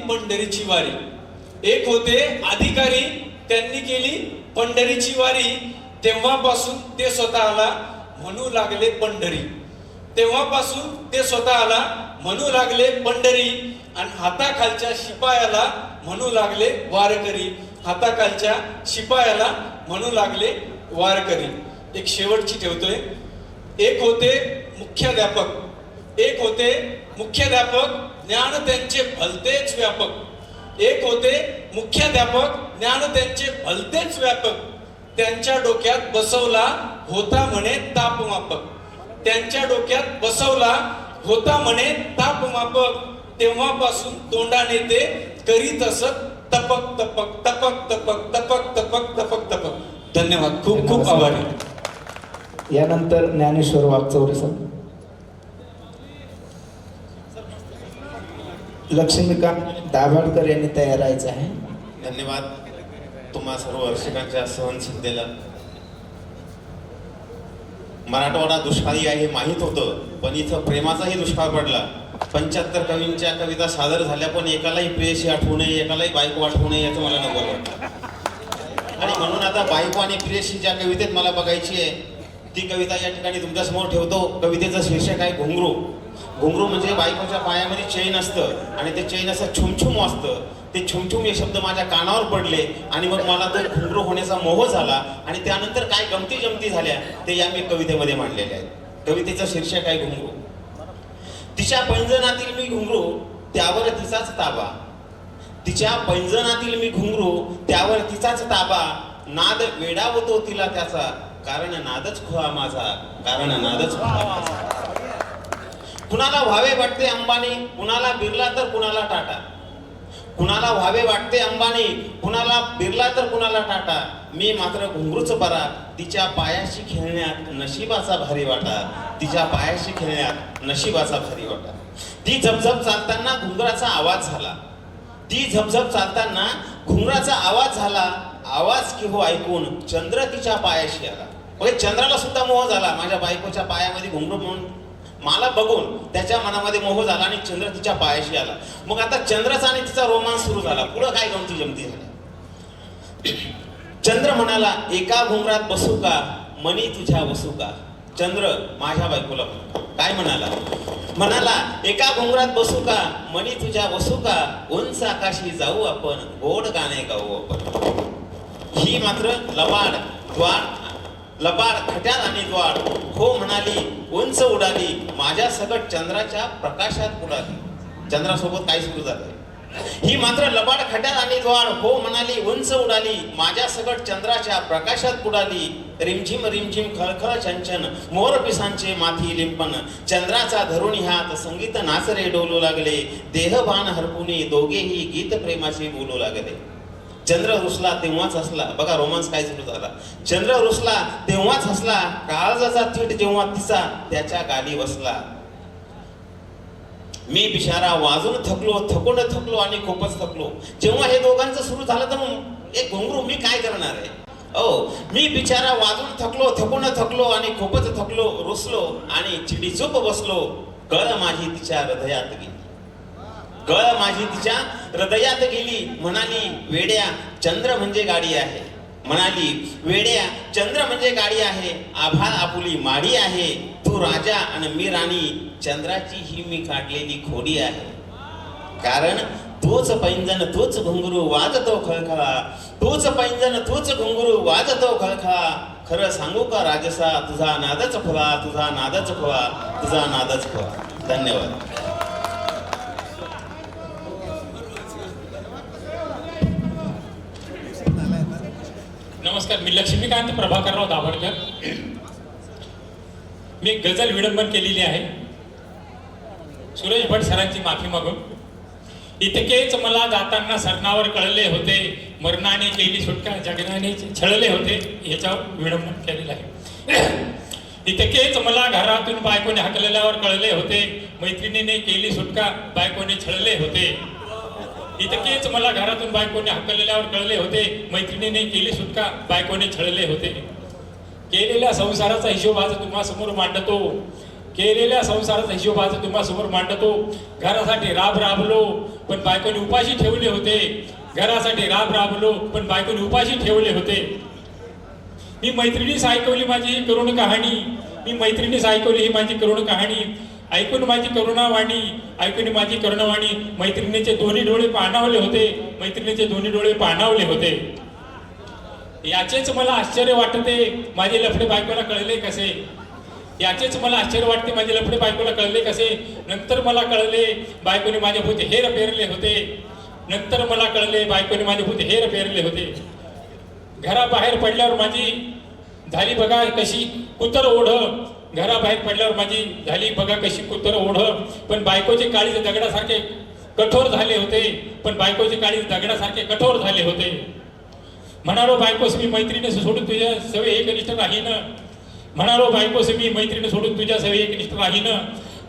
S17: पंढरीची वारी. तेव्हापासून ते स्वतःला म्हणू लागले पंढरी. आणि हाताखालच्या शिपायाला म्हणू लागले वारकरी. एक शेवटची ठेवतोय. एक होते मुख्याध्यापक ज्ञान त्यांचे भलतेच व्यापक. त्यांच्या डोक्यात बसवला होता म्हणे तापमापक. तेव्हापासून तोंडाने ते करीत असत तपक. धन्यवाद. खूप आभारी.
S2: यानंतर ज्ञानेश्वर वागचौरे सर. लक्ष्मीकांत दाभाडकर यांनी तयार राहायचं आहे.
S3: धन्यवाद तुम्हा सर्व रसिकांच्या सहनशीलतेला.
S18: मराठवाडा दुष्काळी आहे हे माहीत होतं, पण इथं प्रेमाचाही दुष्काळ पडला. 75 कवींच्या कविता सादर झाल्या, पण एकालाही प्रेयसी आठवू नये, एकालाही बायको आठवू नये याचं मला नवल वाटतं. आणि म्हणून आता बायको आणि प्रेयसी ज्या कवितेत मला बघायची आहे ती कविता या ठिकाणी तुमच्यासमोर ठेवतो. कवितेचं शीर्षक आहे घुंगरू. घुंगरू म्हणजे बायकोच्या पायामध्ये चैन असतं आणि ते चैन असं छुमछुम वाजतं. ते छुमछुम हे शब्द माझ्या कानावर पडले आणि मग मला तो घुंगरू होण्याचा मोह झाला आणि त्यानंतर काय गमती जमती झाल्या ते या मी कवितेमध्ये मांडलेले आहेत. कवितेचं शीर्षक आहे घुंगरू. तिच्या पैंजणातील मी घुंगरू त्यावर तिचाच ताबा, तिच्या पैंजणातील मी घुंगरू त्यावर तिचाच ताबा, नाद वेडावतो तिला त्याचा, कारण नादच खुळा माझा, कारण नादच खुळा माझा. कुणाला व्हावे वाटते अंबानी, कुणाला बिर्ला तर कुणाला टाटा, कुणाला व्हावे वाटते अंबानी, कुणाला बिर्ला तर कुणाला टाटा, मी मात्र घुंगरूच बरा, तिच्या पायाशी खेळण्यात नशिबाचा भारी वाटा, तिच्या पायाशी खेळण्यात नशिबाचा भारी वाटा. ती झपझप चालताना घुंगराचा आवाज झाला, ती झपझप चालताना घुंगराचा आवाज झाला, आवाज की हो ऐकून चंद्र तिच्या पायाशी आला. म्हणजे चंद्राला सुद्धा मोह झाला माझ्या बायकोच्या पायामध्ये घुंगरू म्हणून मला बघून त्याच्या मनामध्ये मोह झाला आणि चंद्र तिच्या पायाशी आला. मग आता चंद्राचा आणि तिचा रोमांस सुरू झाला. पुढं काय गमती जमती झाली. चंद्र म्हणाला एका घुंगरात बसू का, मनी तुझ्या बसू का. चंद्र माझ्या बायकोला काय म्हणाला, म्हणाला एका घुंगरात बसू का, मनी तुझ्या बसू का, उंच आकाशी जाऊ आपण, गोड गाणे गाऊ आपण. ही मात्र लबाड खट्यात आणि द्वाड हो म्हणाली, उंच उडाली, माझ्या सगट चंद्राच्या प्रकाशात उडाली. चंद्रासोबत काय सुरू झालं. ही मात्र लबाड खट्यात आणि द्वाड हो म्हणाली, उंच उडाली, माझ्या सगट चंद्राच्या प्रकाशात उडाली. रिमझिम रिमझिम खळखळ छंछन, मोर पिसांचे माथी लिंपन, चंद्राचा धरुणी हात संगीत नाचरे डोलू लागले, देहभान हरपुनी दोघेही गीत प्रेमाचे बोलू लागले. चंद्र रुसला तेव्हाच हसला. बघा रोमांस काय सुरू झाला. चंद्र रुसला तेव्हाच हसला, काळजाचा थेट जेव्हा तिचा त्याच्या गाली बसला. मी बिचारा वाजून थकलो आणि खूपच थकलो. जेव्हा हे दोघांचं सुरू झालं तर मग एक घुंगरू मी काय करणार आहे. मी बिचारा वाजून थकलो आणि खूपच थकलो, रुसलो आणि चिडीचूप बसलो. कळ माझी तिच्या हृदयात गेली, कळ माझी तिच्या हृदयात गेली. म्हणाली वेड्या चंद्र म्हणजे गाडी आहे, म्हणाली वेड्या चंद्र म्हणजे गाडी आहे, आभाळ आपुली माडी आहे, तू राजा आणि मी राणी, चंद्राची ही मी काढलेली खोडी आहे. कारण तूच पैंजण तूच घुंगरू वाजतो खळखळा, तूच पैंजण तूच घुंगरू वाजतो खळखळा. खरं सांगू का राजसा, तुझा नादच खुळा, तुझा नादच खुळा, तुझा नादच खुळा. धन्यवाद.
S14: नमस्कार, मी लक्ष्मीकांत प्रभाकरराव दाभडकर. मी एक गझल विडंबन केलेली आहे सुरेश भट सरांची माफी मागून. इतकेच मला जाताना सरणावर कळले होते, मरणाने केली सुटका जगण्याने छळले होते, ह्याच्यावर विडंबन केलेलं आहे. इतकेच मला घरातून बायकोने हाकलल्यावर कळले होते, मैत्रिणीने केली सुटका बायकोने छळले होते. इतकेच मला घरातून बायकोने हाकलल्यावर कळले होते, मैत्रिणीने केली सुटका बायकोने छळले होते. केलेल्या संसाराचा हिशोब आज तुम्हासमोर मांडतो, केलेल्या संसाराचा हिशोब आज तुम्हासमोर मांडतो. घरासाठी राबलो पण बायकोने उपाशी ठेवले होते, घरासाठी राबलो पण बायकोने उपाशी ठेवले होते. मी मैत्रिणीस ऐकवली माझी ही करुण कहाणी, मी मैत्रिणीस ऐकवली ही माझी करुण कहाणी. ऐकून माझी करुणावाणी, ऐकून माझी करुणावाणी, मैत्रिणीचे दोन्ही डोळे पाणावले होते, मैत्रिणीचे दोन्ही डोळे पाणावले होते. याचेच मला आश्चर्य वाटते माझे लफडे बायकोला कळले कसे, याचेच मला आश्चर्य वाटते माझे लफडे बायकोला कळले कसे. नंतर मला कळले बायकोने माझ्या भोवती हेर पेरले होते, नंतर मला कळले बायकोने माझ्या भोवती हेर पेरले होते. घराबाहेर पडल्यावर माझी झाली बघा कशी कुतर ओढ, घराबाहेर पडल्यावर माझी झाली बघा कशी कुतर ओढ. पण बायकोचे काळीज दगडासारखे कठोर झाले होते, पण बायकोचे काळीज दगडासारखे कठोर झाले होते. म्हणालो बायकोस मी मैत्रिणी सोडून तुझ्या सवय एकनिष्ठ राहीन, म्हणालो बायकोस मी मैत्रिणी सोडून तुझ्या सवय एकनिष्ठ राहीन.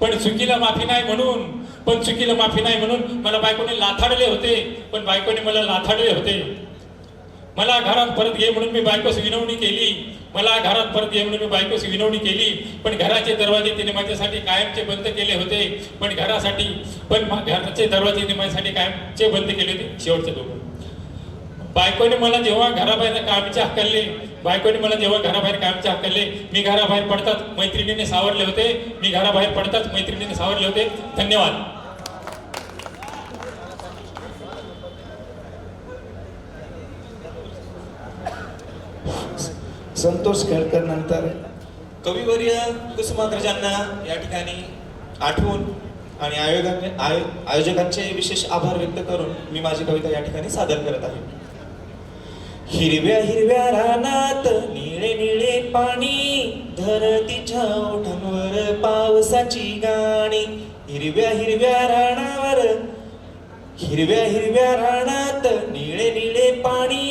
S14: पण चुकीला माफी नाही म्हणून, पण चुकीला माफी नाही म्हणून मला बायकोने लाथाडले होते, पण बायकोने मला लाथाडले होते. मला घरात परत घे म्हणून मी बायकोस विनवणी केली, मला घरात परत ये म्हणून मी बायकोची विनवणी केली, पण घराचे दरवाजे तिने माझ्यासाठी कायमचे बंद केले होते. पण घराचे दरवाजे तिने माझ्यासाठी कायमचे बंद केले होते. शेवटचे दोन. बायकोने मला जेव्हा घराबाहेर कामचे हकलले, मी घराबाहेर पडताच मैत्रिणीने सावरले होते. धन्यवाद.
S2: संतोष केळकर नंतर कविवर्य कुसुमाग्रजांना या ठिकाणी आठवून आणि आयोजकांचे विशेष आभार व्यक्त करून मी माझी कविता या ठिकाणी सादर करत आहे. हिरव्या हिरव्या रानात निळे निळे पाणी, धरतीच्या ओठांवर पावसाची गाणी. हिरव्या हिरव्या रानात निळे निळे पाणी,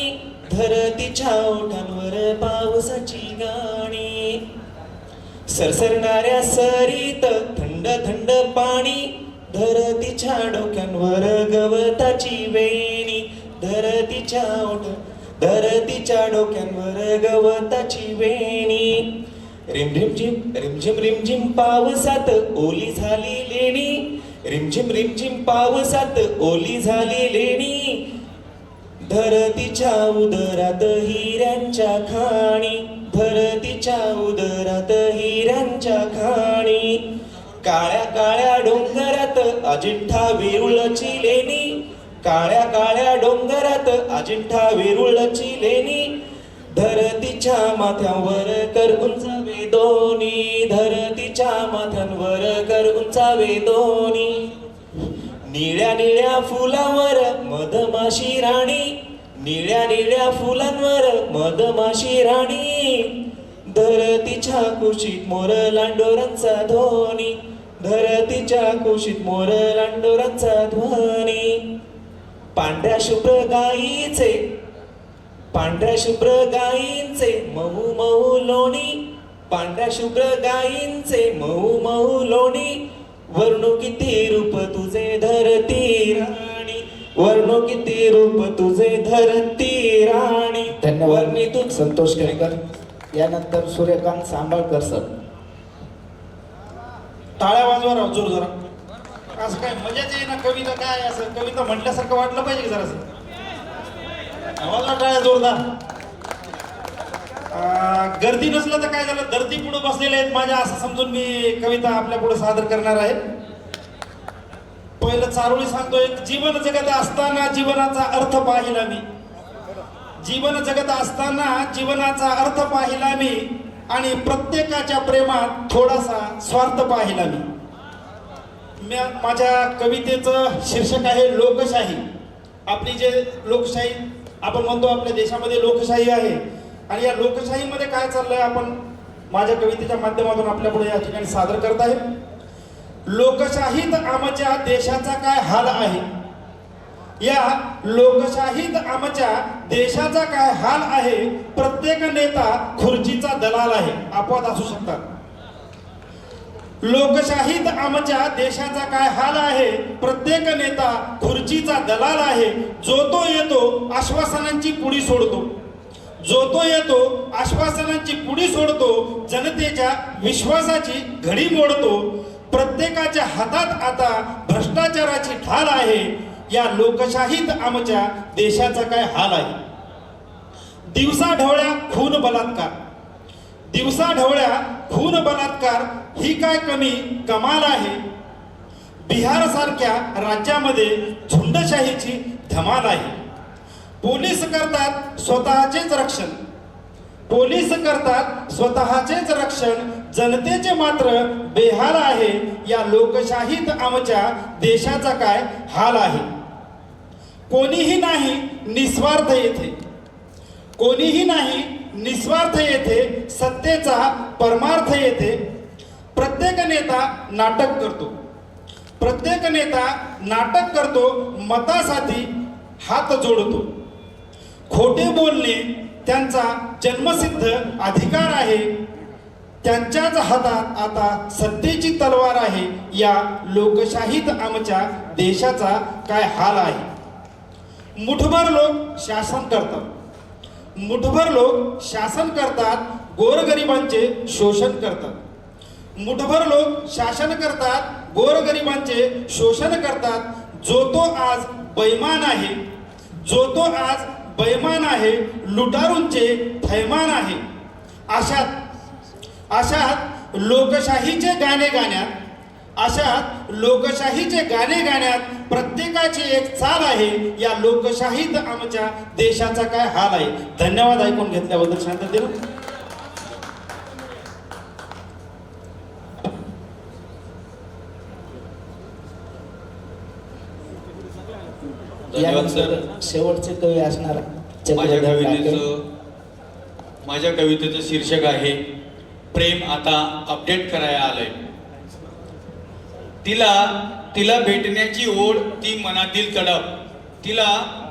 S2: धरतीच्या ओठांवर पावसाची गाणी. सरसरणाऱ्या सरीत थंड थंड पाणी, धरतीच्या डोक्यांवर गवताची वेणी. धरतीच्या डोक्यांवर गवताची वेणी. रिमझिम रिमझिम पावसात ओली झाली लेणी. रिमझिम पावसात ओली झाली लेणी. धरतीच्या उदरात हिऱ्यांच्या खाणी. धरतीच्या उदरात हिऱ्यांच्या खाणी. काळ्या काळ्या डोंगरात अजिंठा वेरूळची लेणी. काळ्या काळ्या डोंगरात अजिंठा वेरूळची लेणी. धरतीच्या माथ्यावर कर उंचावे दोन्ही. धरतीच्या माथ्यांवर कर उंचावे दोन्ही. निळ्या निळ्या फुलांवर मधमाशी राणी. निळ्या निळ्या फुलांवर मधमाशी राणी. धरतीच्या कुशीत मोर लांडोरांचा ध्वनी. धरतीच्या कुशीत मोर लांडोरांचा ध्वनी. पांढऱ्या शुभ्र गायींचे मऊ मऊ लोणी. पांढऱ्या शुभ्र गायींचे मऊ मऊ लोणी. वर्णो किती रूप तुझे धरती राणी. वर्णो किती रूप तुझे धरती राणी.
S19: धन्यवाद. संतोष केळकर. यानंतर सूर्यकांत सांबाळकर सर.
S4: टाळ्या वाजवा राव जोर जरा. असं काय मजाच आहे ना कविता, काय असं कविता म्हटल्यासारखं वाटलं पाहिजे की जरासं. आवाजला टाळ्या जोरदार. गर्दी नसलं तर काय झालं, धरती पुढे बसलेले आहेत माझ्या असं समजून मी कविता आपल्या पुढे सादर करणार आहे. पहिलं चारोळी सांगतोय. जीवन जगत असताना जीवनाचा अर्थ पाहिला मी. जीवन जगत असताना जीवनाचा अर्थ पाहिला मी. आणि प्रत्येकाच्या प्रेमात थोडासा स्वार्थ पाहिला मी. माझ्या कवितेचं शीर्षक आहे लोकशाही. आपली जे लोकशाही आपण म्हणतो, आपल्या देशामध्ये लोकशाही आहे. आणि या लोकशाहीमध्ये काय चाललंय आपण माझ्या कवितेच्या माध्यमातून आपल्या पुढे या ठिकाणी सादर करत आहे. लोकशाहीत आमच्या देशाचा काय हाल आहे. या लोकशाहीत आमच्या देशाचा काय हाल आहे. प्रत्येक नेता खुर्चीचा दलाल आहे. अपवाद असू शकतात. लोकशाहीत आमच्या देशाचा काय हाल आहे. प्रत्येक नेता खुर्चीचा दलाल आहे. जो तो येतो आश्वासनांची पुडी सोडतो. जो तो येतो आश्वासनांची पुडी सोडतो. जनतेच्या विश्वासाची घडी मोडतो. प्रत्येकाच्या हातात आता भ्रष्टाचाराची ढाल आहे. या लोकशाहीत आमच्या देशाचा काय हाल आहे. दिवसाढवळ्या खून बलात्कार. दिवसाढवळ्या खून बलात्कार ही काय कमी कमाल आहे. बिहार सारख्या राज्यामध्ये झुंडशाहीची धमाल आहे. पोलीस करतात स्वतःचेच रक्षण. पोलीस करतात स्वतःचेच रक्षण. जनतेचे मात्र बेहाल आहे. या लोकशाहीत आमच्या देशाचा काय हाल आहे. कोणीही नाही निस्वार्थ येथे. कोणीही नाही निस्वार्थ येथे. सत्तेचा परमार्थ येथे. प्रत्येक नेता नाटक करतो. प्रत्येक नेता नाटक करतो. मतासाठी हात जोडतो. खोटे बोलणे त्यांचा जन्मसिद्ध अधिकार आहे. त्यांच्याच हातात आता सत्तेची तलवार आहे. या लोकशाहीत आमच्या देशाचा काय हाल आहे. मुठभर लोक शासन करतात. मुठभर लोक शासन करतात. गोरगरिबांचे शोषण करतात. मुठभर लोक शासन करतात, गोरगरिबांचे शोषण करतात. जो तो आज बैमान आहे, जो तो आज बैमान आहे, लुटारूंचे थैमान आहे. अशात लोकशाहीचे गाणे गाण्यात, अशात लोकशाहीचे गाणे गाण्यात प्रत्येकाची एक चाल आहे. या लोकशाहीत आमच्या देशाचा काय हाल आहे. धन्यवाद ऐकून घेतल्याबद्दल, शांततेनं.
S19: यानंतर शेवटचे कवी असणार चक्रधर टाके.
S12: माझ्या कवितेचं शीर्षक आहे प्रेम आता अपडेट करायला आलंय. तिला भेटण्याची ओढ, ती मनातील तडप. तिला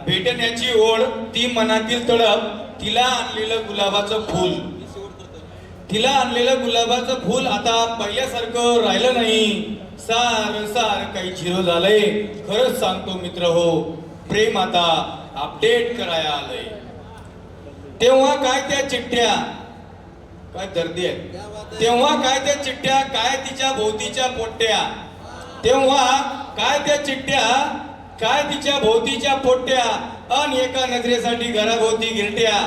S12: भेटण्याची ओढ, ती मनातील तडप. तिला आणलेलं गुलाबाचं फूल, तिला आणलेलं गुलाबाचं फूल आता पहिल्यासारखं राहिलं नाही. सार काही झिरो झालंय. खरंच सांगतो मित्र हो, प्रेम आता अपडेट करायला आलंय. तेव्हा काय त्या चिठ्ठ्या, काय दर्दी आहे. तेव्हा काय त्या चिठ्ठ्या, काय तिच्या भोवतीच्या पोट्ट्या. तेव्हा काय त्या चिठ्ठ्या, काय तिच्या भोवतीच्या पोट्ट्या. अन एका नजरेसाठी घराभोवती गिरट्या.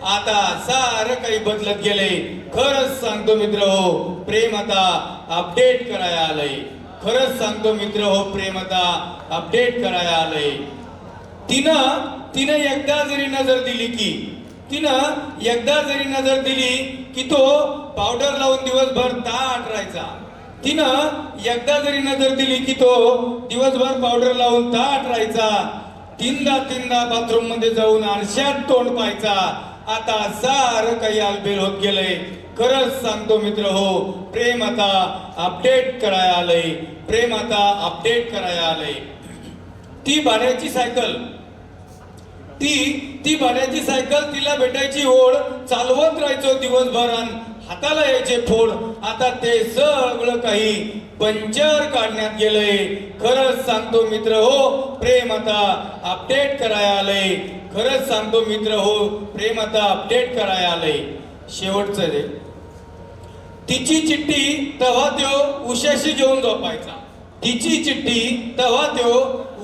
S12: आता सारं काही बदलत गेले. खरंच सांगतो मित्र हो, प्रेम आता अपडेट करायला आलंय. खरंच सांगतो मित्र हो, प्रेम आता अपडेट करायला आलंय. तिनं एकदा जरी नजर दिली की, तिनं एकदा जरी नजर दिली की तो पावडर लावून दिवसभर ताट राहायचा. तिनं एकदा जरी नजर दिली की तो दिवसभर पावडर लावून ताट राहायचा. तीनदा बाथरूम मध्ये जाऊन आरशात तोंड पाहायचा. आता सारं काही आलबेल होत गेलंय. खरंच सांगतो मित्र हो, प्रेम आता अपडेट करायला आलंय. प्रेम आता अपडेट करायला आलंय. ती भाड्याची सायकल, ती भाड्याची सायकल, तिला भेटायची ओढ. चालवत राहायचो दिवसभर, हाताला यायचे फोड. आता ते सगळं काही पंचर काढण्यात गेलंय. खरंच सांगतो मित्र हो, प्रेम आता अपडेट करायला आलंय. खरंच सांगतो मित्र हो, प्रेम आता अपडेट करायला आलंय. शेवटचं रे, तिची चिठ्ठी तेव्हा त्यो उशाशी घेऊन झोपायचा. तिची चिठ्ठी तेव्हा त्यो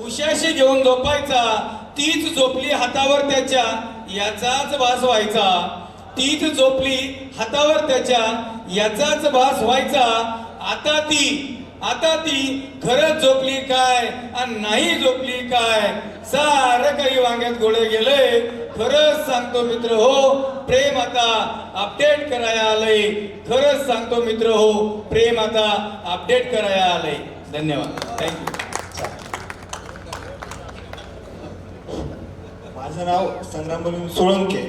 S12: उशाशी घेऊन झोपायचा. तीच झोपली हातावर त्याच्या, याचाच भास व्हायचा. तीच झोपली हातावर त्याच्या, याचाच भास व्हायचा. आता ती खरंच झोपली काय आणि नाही झोपली काय. सारं काही वांग्यात गोळे गेलंय. खरंच सांगतो मित्र हो, प्रेम आता अपडेट करायला आलंय. खरंच सांगतो मित्र हो, प्रेम आता अपडेट करायला आलंय. धन्यवाद, थँक्यू.
S3: माझं नाव संग्राम सोळंके.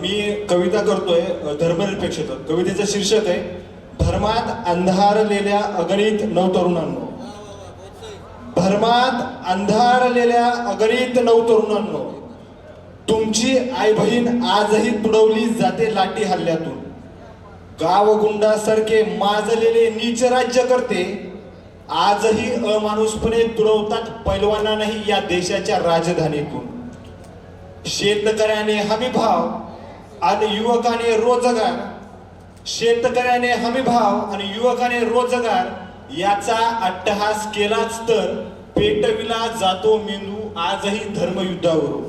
S3: मी कविता करतोय धर्मनिरपेक्षता. कवितेचं शीर्षक आहे धर्मात अंधारलेल्या अगणित नवतरुणांनो. धर्मात अंधारलेल्या अगणित नवतरुणांनो, तुमची आई बहीण आजही तुडवली जाते लाठी हल्ल्यातून. गावगुंडासारखे माजलेले नीच राज्य करते आजही अमानुषपणे तुडवतात पैलवानांनाही या देशाच्या राजधानीतून. शेतकऱ्याने हमी भाव आणि युवकाने रोजगार, शेतकऱ्याने हमी भाव आणि युवकाने रोजगार याचा अट्टहास केलाच तर पेटविला जातो मेंदू आजही धर्मयुद्धावरून.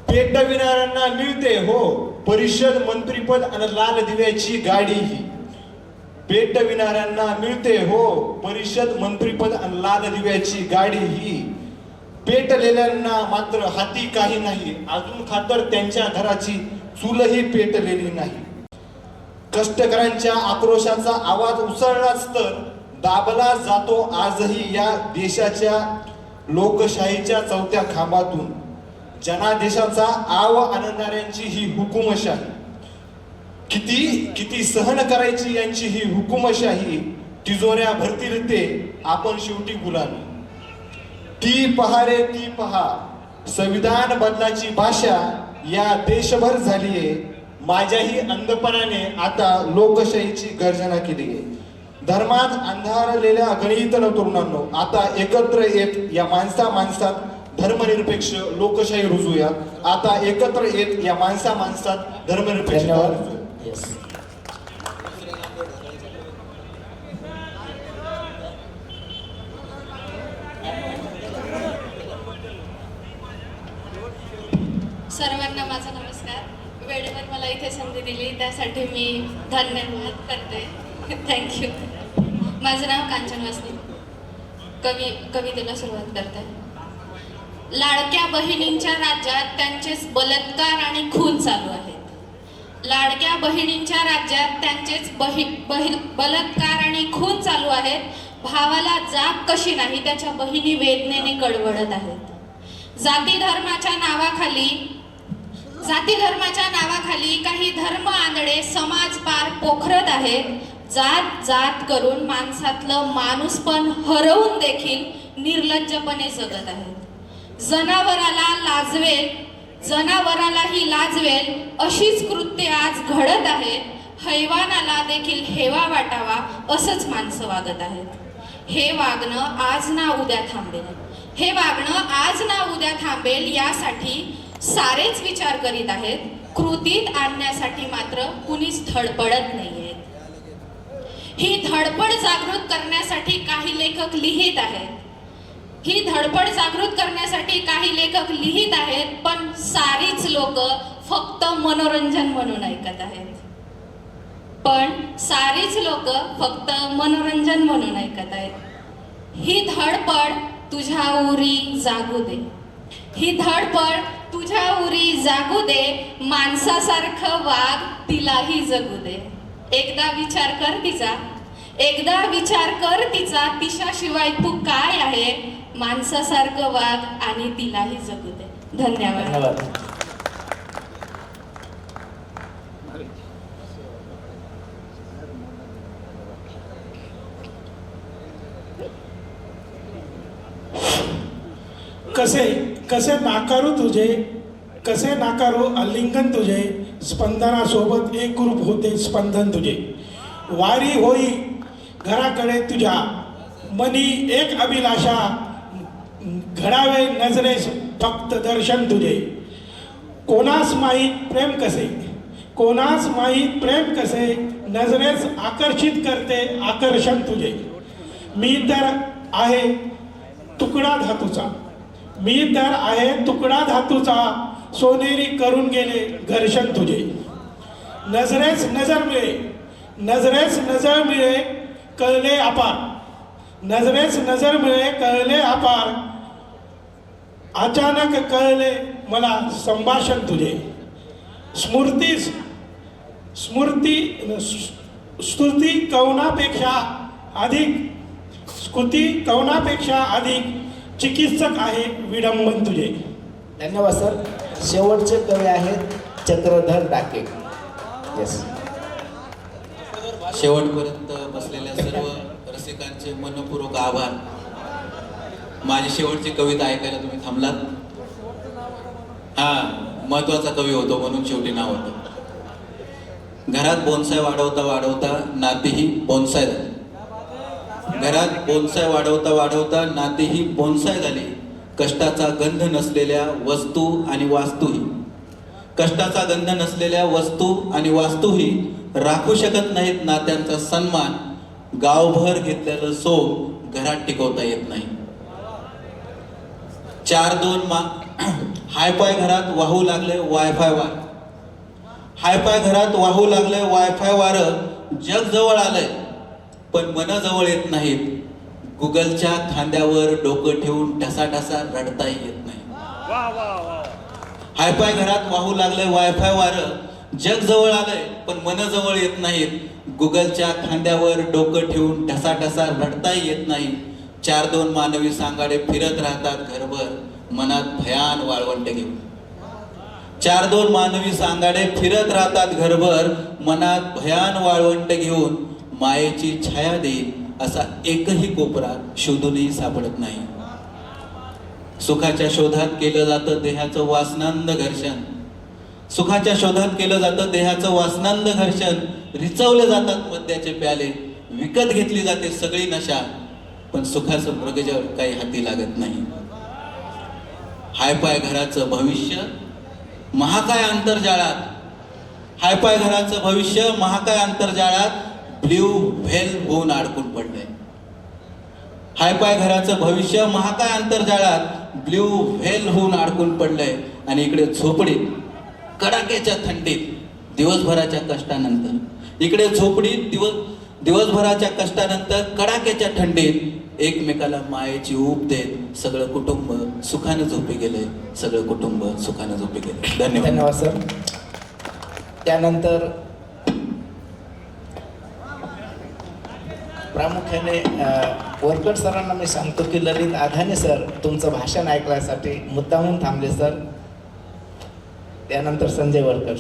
S3: पेटविणाऱ्यांना मिळते हो परिषद मंत्रीपद आणि लाल दिव्याची गाडीही. पेटविणाऱ्यांना मिळते हो परिषद मंत्रीपद आणि लाल दिव्याची गाडीही. पेटलेल्यांना मात्र हाती काही नाही, अजून खातर त्यांच्या घराची चूलही पेटलेली नाही. कष्टकऱ्यांच्या आक्रोशाचा आवाज उसळलाच तर दाबला जातो आजही या देशाच्या लोकशाहीच्या चौथ्या खांबातून. जनादेशाचा आव आणणाऱ्यांची ही हुकुमशाही, किती सहन करायची यांची ही हुकुमशाही. तिजोऱ्या भरतील ते आपण शेवटी गुलामी. ती पहा रे ती पहा, संविधान बदलाची भाषा या देशभर झालीये. माझ्याही अंधपणाने आता लोकशाहीची गर्जना केली आहे. धर्मात अंधारलेल्या गणित तरुणांनो, आता एकत्र येत या माणसात धर्मनिरपेक्ष लोकशाही रुजूया. आता एकत्र येत या माणसात धर्मनिरपेक्ष
S1: येस.
S9: सर्वांना माझा नमस्कार. वेळेवर मला इथे संधी दिली त्यासाठी मी धन्यवाद करते. थँक्यू. माझं नाव कांचन वासनी. कवितेला सुरुवात करते. लाडक्या बहिणींच्या राज्यात त्यांचेच बलात्कार आणि खून चालू आहेत. लाडक्या बहिणींच्या राज्यात त्यांचेच बलात्कार आणि खून चालू आहेत. भावाला जाग कशी नाही त्याच्या बहिणी वेदनेने कडवडत आहेत. जाती धर्माच्या नावाखाली काही धर्म आंधळे समाज पार पोखरत आहेत. जात जात करून माणसातलं माणूसपण हरवून देखील निर्लज्जपणे जगत आहेत. जनावरालाही लाजवेल अशीच कृत्ये आज घडत आहेत. हैवानाला देखील हेवा वाटावा असंच माणसं वागत आहेत. हे वागणं आज ना उद्या थांबेल यासाठी सारेच विचार करीत आहेत. कृतीत आणण्यासाठी मात्र कुणीच धडपडत नाहीये. ही धडपड जागृत करण्यासाठी काही लेखक लिहित आहेत. पण सारीच लोक फक्त मनोरंजन म्हणून ऐकत आहेत. ही धडपड तुझ्या उरी जागू दे. माणसासारखं वाग तिलाही जगू दे. एकदा विचार कर तिचा तिच्याशिवाय तू काय आहे. माणसासारखं वाग आणि तिलाही जगू दे. धन्यवाद.
S20: कसे नाकारू आलिंगन तुझे. स्पंदनासोबत एक रूप होते स्पंदन तुझे. वारी होई घराकडे तुझ्या मनी एक अभिलाषा. घडावे नजरेस फक्त दर्शन तुझे. कोणास माहीत प्रेम कसे नजरेस आकर्षित करते आकर्षण तुझे. मी तर आहे तुकडा धातूचा सोनेरी करून गेले घर्षण तुझे. नजरेस नजर मिळे कळले अपार. अचानक कळले मला संभाषण तुझे. स्तुती कवनापेक्षा अधिक चिकित्सक आहे विडंबन तुझे.
S19: धन्यवाद सर. शेवटचे कवी आहेत चक्रधर डाके. येस.
S21: शेवटपर्यंत बसलेल्या सर्व रसिकांचे मनपूर्वक आभार. माझी शेवटची कविता ऐकायला तुम्ही थांबलात. महत्वाचा कवी होतो म्हणून शेवटी नाव होतं. घरात बोनसाय वाढवता नातीही बोनसाय झाली. नातीही बोनसाय झाली. कष्टाचा गंध नसलेल्या वस्तू आणि वास्तूही राखू शकत नाहीत नात्यांचा सन्मान. गावभर घेतलेलं सोंग घरात टिकवता येत नाही. 4-2 हायफाय घरात वाहू लागले वायफाय वार. जग जवळ आलंय पण मन जवळ येत नाहीत. गुगलच्या खांद्यावर डोकं ठेवून ठसाठसा रडताही येत नाही. हायफाय घरात वाहू लागले वायफाय वार. जग जवळ आलंय पण मन जवळ येत नाहीत. गुगलच्या खांद्यावर डोकं ठेवून ठसाठसा रडताही येत नाही. 4-2 मानवी सांगाडे फिरत राहतात घरभर मनात भयान वाळवंट घेऊन. 4-2 मानवी सांगाडे फिरत राहतात घरभर मनात भयान वाळवंट घेऊन. मायेची छाया देईल असा एकही कोपरा शोधूनही सापडत नाही. सुखाच्या शोधात केलं जातं देहाचं वासनांद घर्षण. रिचवले जातात मद्याचे प्याले. विकत घेतली जाते सगळी नशा. पण सुखाचं प्रगजर काही हाती लागत नाही. हायपाय घराचं भविष्य महाकाय अंतर्जाळात. हायपाय घराचं भविष्य महाकाय अंतर्जाळात ब्ल्यू व्हेल होऊन अडकून पडलंय. हायपाय घराचं भविष्य महाकाय अंतर्जाळात ब्ल्यू व्हेल होऊन अडकून पडलंय. आणि इकडे झोपडीत कडाक्याच्या थंडीत दिवसभराच्या कष्टानंतर, इकडे झोपडीत दिवसभराच्या कष्टानंतर कडाक्याच्या थंडीत एकमेकाला मायेची ऊब देत सगळं कुटुंब सुखानं झोपी गेले. सगळं कुटुंब सुखानं झोपी गेले. धन्यवाद.
S19: धन्यवाद सर. त्यानंतर
S2: प्रामुख्याने वरकड सरांना मी सांगतो की ललित आधाने सर तुमचं भाषण ऐकण्यासाठी मुद्दामून थांबले सर. त्यानंतर संजय वरकड.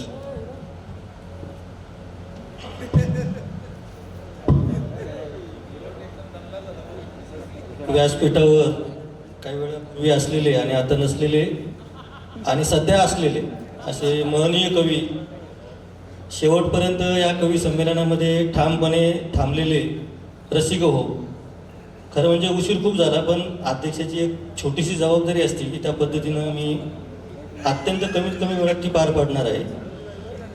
S5: व्यासपीठावर काही वेळापूर्वी असलेले आणि आता नसलेले आणि सध्या असलेले असे महनीय कवी, शेवटपर्यंत या कवी संमेलनामध्ये ठामपणे थांबलेले रसिक हो. खरं म्हणजे उशीर खूप झाला, पण अध्यक्षाची एक छोटीशी जबाबदारी असते की त्या पद्धतीनं मी अत्यंत कमीत कमी वेळात ती पार पाडणार आहे.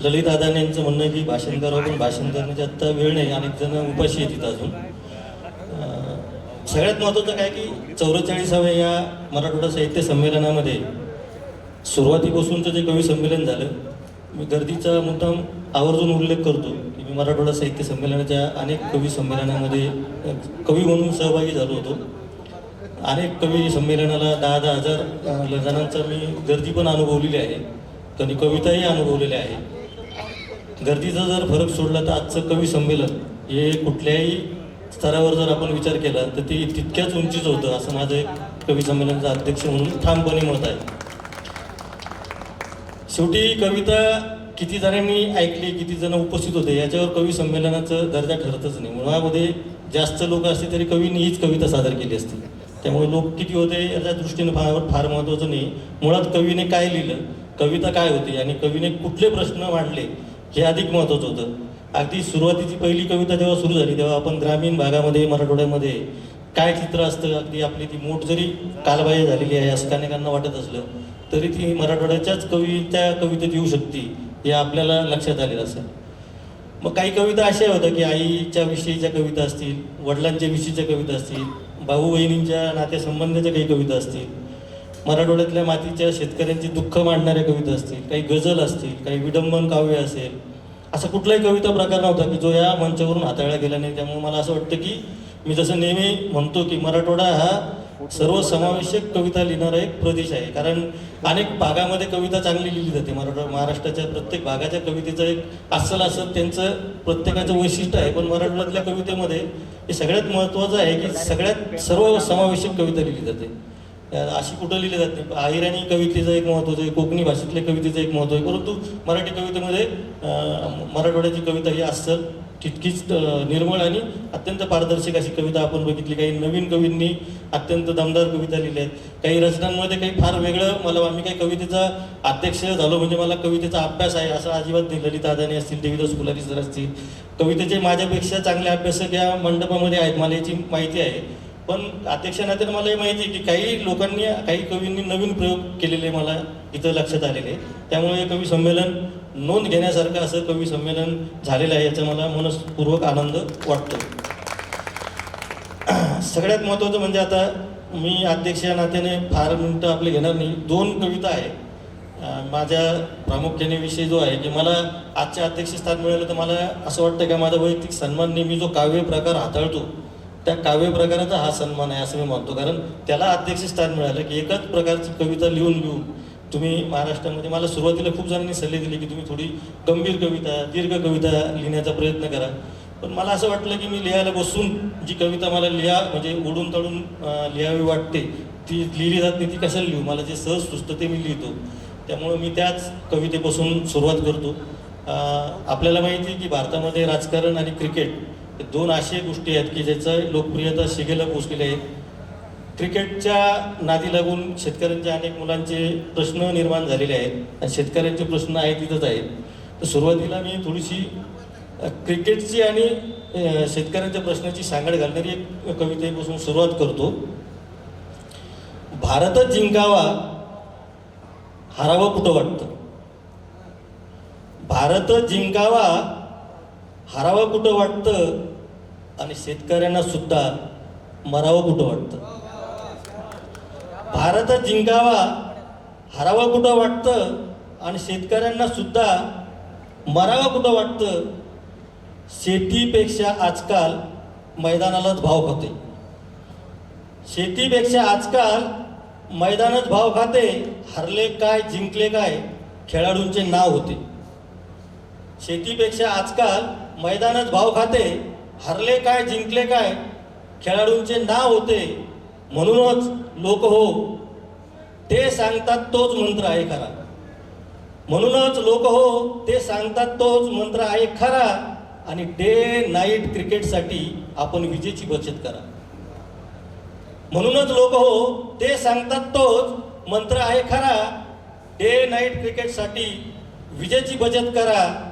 S5: ललित आदाने यांचं म्हणणं आहे की भाषण करावं, पण भाषण करण्याची आत्ता वेळ नाही. अनेक जण उपाशी येतात अजून. सगळ्यात महत्त्वाचं काय की 44व्या या मराठवाडा साहित्य संमेलनामध्ये सुरुवातीपासूनचं जे कवी संमेलन झालं, मी गर्दीचा मुद्दाम आवर्जून उल्लेख करतो की मी मराठवाडा साहित्य संमेलनाच्या अनेक कवी संमेलनामध्ये कवी म्हणून सहभागी झालो होतो. अनेक कवी संमेलनाला 10,000 हजार जणांचा मी गर्दी पण अनुभवलेली आहे, कधी कविताही अनुभवलेल्या आहे. गर्दीचा जर फरक सोडला तर आजचं कवी संमेलन हे कुठल्याही स्तरावर जर आपण विचार केला तर ते तितक्याच उंचीचं होतं असं माझं एक कवी संमेलनाचा अध्यक्ष म्हणून ठामपणे मत आहे. शेवटी कविता किती जणांनी ऐकली, किती जण उपस्थित होते याच्यावर कवी संमेलनाचं दर्जा ठरतच नाही. मुळामध्ये जास्त लोक असते तरी कवींनी हीच कविता सादर केली असती. त्यामुळे लोक किती होते याच्या दृष्टीने फार महत्त्वाचं नाही. मुळात कवीने काय लिहिलं, कविता काय होती आणि कवीने कुठले प्रश्न मांडले हे अधिक महत्त्वाचं होतं. अगदी सुरुवातीची पहिली कविता जेव्हा सुरू झाली तेव्हा आपण ग्रामीण भागामध्ये मराठवाड्यामध्ये काय चित्र असतं, अगदी आपली ती मोठ जरी कालबाह्य झालेली आहे असं अनेकांना वाटत असलं तरी ती मराठवाड्याच्याच कवीच्या कवितेत येऊ शकते हे आपल्याला लक्षात आलेलं असेल. मग काही कविता अशा होत्या की आईच्या विषयीच्या कविता असतील, वडिलांच्या विषयीच्या कविता असतील, भाऊ बहिणींच्या नातेसंबंधाच्या काही कविता असतील, मराठवाड्यातल्या मातीच्या शेतकऱ्यांची दुःख मांडणाऱ्या कविता असतील, काही गझल असतील, काही विडंबन काव्य असेल. असा कुठलाही कविता प्रकार नव्हता की जो या मंचावरून हाताळला गेला नाही. त्यामुळे मला असं वाटतं की मी जसं नेहमी म्हणतो की मराठवाडा हा सर्वसमावेशक कविता लिहिणारा एक प्रदेश आहे. कारण अनेक भागामध्ये कविता चांगली लिहिली जाते. महाराष्ट्राच्या प्रत्येक भागाच्या कवितेचं एक असं त्यांचं प्रत्येकाचं वैशिष्ट्य आहे. पण मराठवाड्यातल्या कवितेमध्ये हे सगळ्यात महत्त्वाचं आहे की सगळ्यात सर्वसमावेशक कविता लिहिली जाते. अशी कुठं लिहिली जाते. अहिराणी कवितेचं एक महत्त्वाचं आहे, कोकणी भाषेतल्या कवितेचं एक महत्त्व आहे. परंतु मराठी कवितेमध्ये मराठवाड्याची कविता ही अस्सल तितकीच निर्मळ आणि अत्यंत पारदर्शक अशी कविता आपण बघितली. काही नवीन कवींनी अत्यंत दमदार कविता लिहिल्या आहेत. काही रचनांमध्ये काही फार वेगळं आम्ही काही कवितेचा अध्यक्ष झालो म्हणजे मला कवितेचा अभ्यास आहे असं अजिबात नाही. ललित आदाने असतील, देवीदास फुलारी सर असतील, कवितेचे माझ्यापेक्षा चांगले अभ्यासक या मंडपामध्ये आहेत, मला याची माहिती आहे. पण अध्यक्षानात्याने मला हे माहिती आहे की काही लोकांनी, काही कवींनी नवीन प्रयोग केलेले मला इथं लक्षात आलेले. त्यामुळे कवी संमेलन नोंद घेण्यासारखं असं कवी संमेलन झालेलं आहे याचा मला मनस्पूर्वक आनंद वाटतो. सगळ्यात महत्त्वाचं म्हणजे आता मी अध्यक्ष या नात्याने फार मिनटं आपले घेणार नाही. 2 कविता आहे माझ्या प्रामुख्याने विषय जो आहे की मला आजच्या अध्यक्षस्थान मिळालं तर मला असं वाटतं की माझा वैयक्तिक सन्मान नेहमी जो काव्य प्रकार हाताळतो त्या काव्य प्रकाराचा हा सन्मान आहे असं मी मानतो. कारण त्याला अध्यक्षस्थान मिळालं की एकाच प्रकारची कविता लिहून तुम्ही महाराष्ट्रामध्ये, मला सुरुवातीला खूप जणांनी सल्ले दिले की तुम्ही थोडी गंभीर कविता, दीर्घ कविता लिहिण्याचा प्रयत्न करा. पण मला असं वाटलं की मी लिहायला बसून जी कविता मला म्हणजे ओढून तळून लिहावी वाटते ती लिहिली जात नाही. ती कशाला लिहू, मला जे सहज सुचतं ते मी लिहितो. त्यामुळं मी त्याच कवितेपासून सुरुवात करतो. आपल्याला माहिती आहे की भारतामध्ये राजकारण आणि क्रिकेट हे 2 अशा गोष्टी आहेत की ज्याचा लोकप्रियता शिगेला पोचलेली आहे. क्रिकेटच्या नादी लागून शेतकऱ्यांच्या अनेक मुलांचे प्रश्न निर्माण झालेले आहेत आणि शेतकऱ्यांचे प्रश्न आहेत तिथंच आहेत. तर सुरुवातीला मी थोडीशी क्रिकेटची आणि शेतकऱ्यांच्या प्रश्नाची सांगड घालणारी एक कवितेपासून सुरुवात करतो. भारतच जिंकावा, हारावं कुठं वाटतं. भारत जिंकावा हरावं कुठं वाटतं आणि शेतकऱ्यांना सुद्धा मरावं कुठं वाटतं. भारत जिंकावा हरावं कुठं वाटतं आणि शेतकऱ्यांना सुद्धा मरावं कुठं वाटतं. शेतीपेक्षा आजकाल मैदानालाच भाव खाते. शेतीपेक्षा आजकाल मैदानच भाव खाते. हरले काय जिंकले काय खेळाडूंचे नाव होते. शेतीपेक्षा आजकाल मैदानच भाव खाते. हरले काय जिंकले काय खेळाडूंचे नाव होते. म्हणूनच लोक हो ते सांगतात तोच मंत्र आहे खरा. म्हणूनच लोक हो ते सांगतात तोच मंत्र आहे खरा. आणि डे नाईट क्रिकेटसाठी आपण विजेची बचत करा. म्हणूनच लोक हो ते सांगतात तोच मंत्र आहे खरा. डे नाईट क्रिकेटसाठी विजेची बचत करा.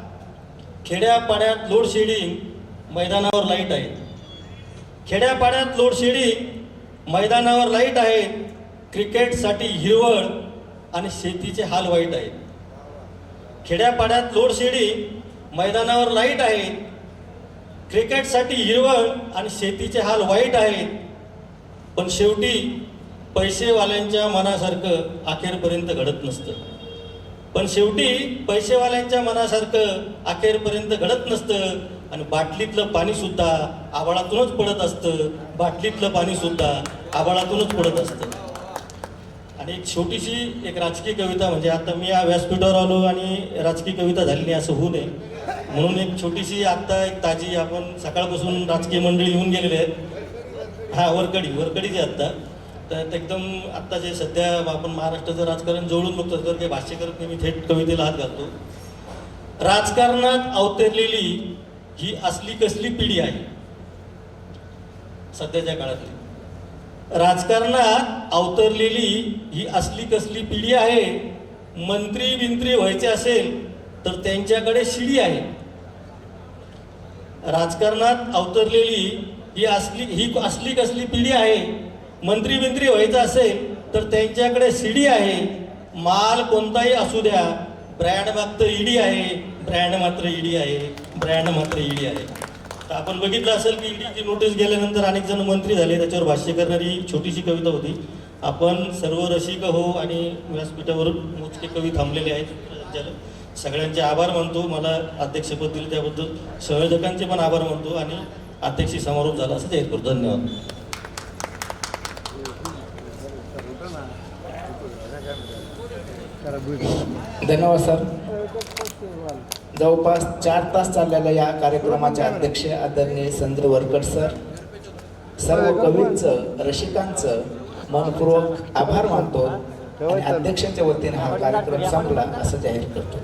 S5: खेड्यापाड्यात लोड शेडिंग मैदानावर लाईट आहे. खेड्यापाड्यात लोड शेडिंग मैदानावर लाईट आहेत. क्रिकेटसाठी हिरवळ आणि शेतीचे हाल वाईट आहेत. खेड्यापाड्यात लोड शेडिंग मैदानावर लाईट आहेत. क्रिकेटसाठी हिरवळ आणि शेतीचे हाल वाईट आहेत. पण शेवटी पैसेवाल्यांच्या मनासारखं अखेरपर्यंत घडत नसतं. पण शेवटी पैसेवाल्यांच्या मनासारखं अखेरपर्यंत घडत नसतं. आणि बाटलीतलं पाणीसुद्धा आभाळातूनच पडत असतं. बाटलीतलं पाणीसुद्धा आभाळातूनच पडत असतं. आणि एक छोटीशी एक राजकीय कविता, म्हणजे आता मी या व्यासपीठावर आलो आणि राजकीय कविता झाली नाही असं होऊ नये म्हणून एक छोटीशी आत्ता एक ताजी, आपण सकाळपासून राजकीय मंडळी येऊन गेलेले आहेत. हा वरकडी आत्ता तर एकदम आत्ता जे सध्या आपण महाराष्ट्राचं राजकारण जवळून बघतो तर ते भाष्य करत नाही, मी थेट कवितेला हात घालतो. राजकारणात अवतरलेली ही असली कसली पिढी आहे सध्याच्या काळातली. राजकारणात अवतरलेली ही असली कसली पिढी आहे. मंत्री बिंत्री व्हायचे असेल तर त्यांच्याकडे शिडी आहे. राजकारणात अवतरलेली ही असली कसली पिढी आहे. मंत्री बिंत्री व्हायचं असेल तर त्यांच्याकडे शिडी आहे. माल कोणताही असू द्या, ब्रँड मात्र ईडी आहे. ब्रँड मात्र ईडी आहे. ब्रँड मात्र ईडी आहे. तर आपण बघितलं असेल की ईडीची नोटीस गेल्यानंतर अनेक जण मंत्री झाले. त्याच्यावर भाष्य करणारी छोटीशी कविता होती. आपण सर्व रसिक हो आणि व्यासपीठावर मोजके कवी थांबलेले आहेत. सगळ्यांचे आभार मानतो. मला अध्यक्षपद दिले त्याबद्दल संयोजकांचे पण आभार मानतो आणि अध्यक्षी समारोप झाला असं जाहीर करतो. धन्यवाद.
S19: धन्यवाद सर. जवळपास 4 तास चाललेल्या या कार्यक्रमाचे अध्यक्ष आदरणीय संद्र वरकड सर, सर्व कवींचं रसिकांचं मनपूर्वक आभार मानतो आणि अध्यक्षांच्या वतीने हा कार्यक्रम संपला असं जाहीर करतो.